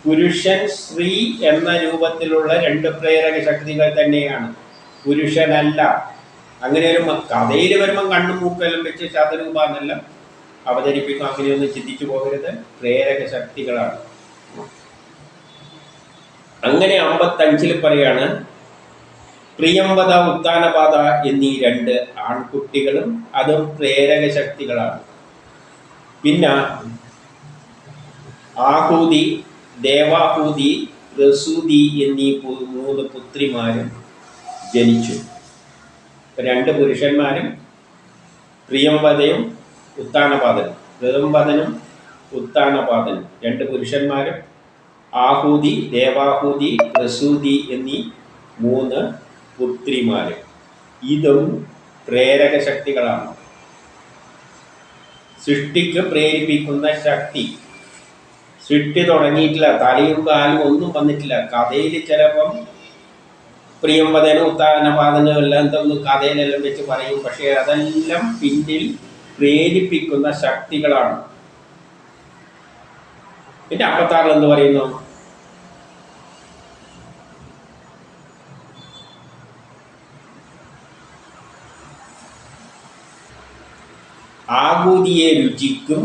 പുരുഷൻ സ്ത്രീ എന്ന രൂപത്തിലുള്ള 2 പ്രേരക ശക്തികൾ തന്നെയാണ്, പുരുഷനല്ല. അങ്ങനെ ഒരു കഥയിൽ വരുമ്പം കണ്ണും മൂക്കെല്ലാം വെച്ച് ശതരൂപ എന്നെല്ലാം അവതരിപ്പിക്കും. അങ്ങനെയൊന്നും ചിന്തിച്ചു പോകരുത്, പ്രേരക ശക്തികളാണ്. അങ്ങനെ 55 പറയാണ്, പ്രിയംവദ, ഉത്താനപാത എന്നീ 2 ആൺകുട്ടികളും അതും പ്രേരക ശക്തികളാണ്. പിന്നെ ആഹൂതി, ദേവാഹൂതി, പ്രസൂതി എന്നീ 3 പുത്രിമാരും ജനിച്ചു. 2 പുരുഷന്മാരും പ്രിയംവദയും ഉത്താനപാതനും, പ്രിയംവദനും ഉത്താനപാതനും 2 പുരുഷന്മാരും, ആഹൂതി, ദേവാഹൂതി, പ്രസൂതി എന്നീ 3 പുത്രിമാരും. ഇതും പ്രേരക ശക്തികളാണ്, സൃഷ്ടിക്ക് പ്രേരിപ്പിക്കുന്ന ശക്തി. സൃഷ്ടി തുടങ്ങിയിട്ടില്ല, തലയും കാലും ഒന്നും വന്നിട്ടില്ല. കഥയിൽ ചിലപ്പം പ്രിയംവദനും ഉത്താനപാതനും എല്ലാം എന്തൊന്നും കഥയിലെല്ലാം വെച്ച് പറയും. പക്ഷേ അതെല്ലാം പിന്നിൽ പ്രേരിപ്പിക്കുന്ന ശക്തികളാണ്. പിന്നെ 56 എന്ന് പറയുന്നു, ആഹൂതിയെ രുചിക്കും,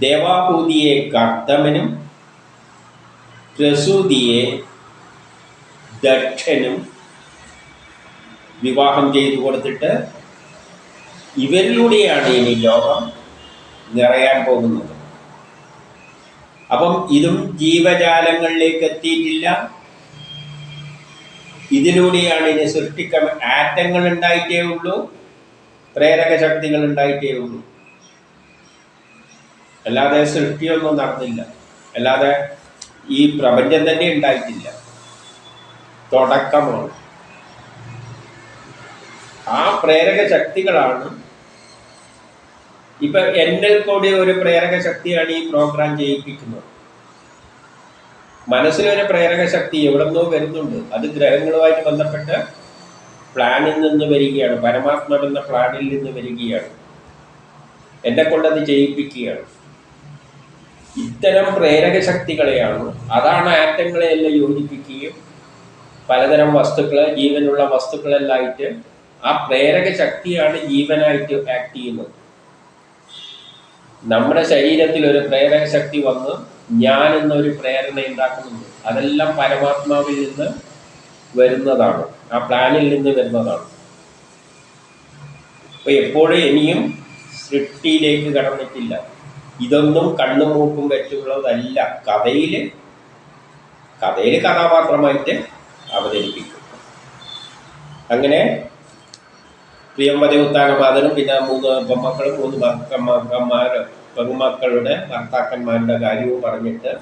ദേവാഹൂതിയെ കർദമനും, പ്രസൂതിയെ ദക്ഷനും വിവാഹം ചെയ്തു കൊടുത്തിട്ട് ഇവരിലൂടെയാണ് ഇനി ലോകം നിറയാൻ പോകുന്നത്. അപ്പം ഇതും ജീവജാലങ്ങളിലേക്ക് എത്തിയിട്ടില്ല. ഇതിലൂടെയാണ് ഇനി സൃഷ്ടിക്കാൻ. ആറ്റങ്ങൾ ഉണ്ടായിട്ടേ ഉള്ളൂ, പ്രേരക ശക്തികൾ ഉണ്ടായിട്ടേ ഉള്ളൂ. അല്ലാതെ സൃഷ്ടിയൊന്നും നടന്നില്ല, അല്ലാതെ ഈ പ്രപഞ്ചം തന്നെ ഉണ്ടായിട്ടില്ല. തുടക്കമാണ്. ആ പ്രേരക ശക്തികളാണ് ഇപ്പൊ എന്നിൽ കൂടി ഒരു പ്രേരക ശക്തിയാണ് ഈ പ്രോഗ്രാം ചെയ്യിപ്പിക്കുന്നത്. മനസ്സിലൊരു പ്രേരക ശക്തി എവിടെ നിന്നോ വരുന്നുണ്ട്. അത് ഗ്രഹങ്ങളുമായിട്ട് ബന്ധപ്പെട്ട് പ്ലാനിൽ നിന്ന് വരികയാണ്, പരമാത്മാവെന്ന പ്ലാനിൽ നിന്ന് വരികയാണ്, എന്നെ കൊണ്ടത് ചെയ്യിപ്പിക്കുകയാണ്. ഇത്തരം പ്രേരക ശക്തികളെയാണ്, അതാണ് ആറ്റങ്ങളെയെല്ലാം യോജിപ്പിക്കുകയും പലതരം വസ്തുക്കളെ, ജീവനുള്ള വസ്തുക്കളെല്ലാമായിട്ട് ആ പ്രേരക ശക്തിയാണ് ജീവനായിട്ട് ആക്ട് ചെയ്യുന്നത്. നമ്മുടെ ശരീരത്തിൽ ഒരു പ്രേരക ശക്തി വന്ന് ഞാൻ എന്നൊരു പ്രേരണ ഉണ്ടാക്കുന്നുണ്ട്. അതെല്ലാം പരമാത്മാവിൽ നിന്ന് വരുന്നതാണ്, ആ പ്ലാനിൽ നിന്ന് വരുന്നതാണ്. അപ്പൊ എപ്പോഴും ഇനിയും സൃഷ്ടിയിലേക്ക് കടന്നിട്ടില്ല. ഇതൊന്നും കണ്ണും മൂക്കും വെച്ചുള്ളതല്ല. കഥയിൽ കഥാപാത്രമായിട്ട് അവതരിപ്പിക്കും. അങ്ങനെ പ്രിയംവദ ഉത്താനപാദനും പിന്നെ 3 പെൺമക്കളും 3 പെൺമക്കളുടെ ഭർത്താക്കന്മാരുടെ കാര്യവും പറഞ്ഞിട്ട്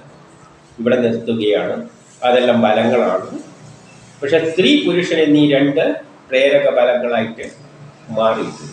ഇവിടെ നിർത്തുകയാണ്. അതെല്ലാം ബലങ്ങളാണ്. പക്ഷെ സ്ത്രീ പുരുഷൻ എന്നീ 2 പ്രേരക ബലങ്ങളായിട്ട് മാറിയിട്ടുണ്ട്.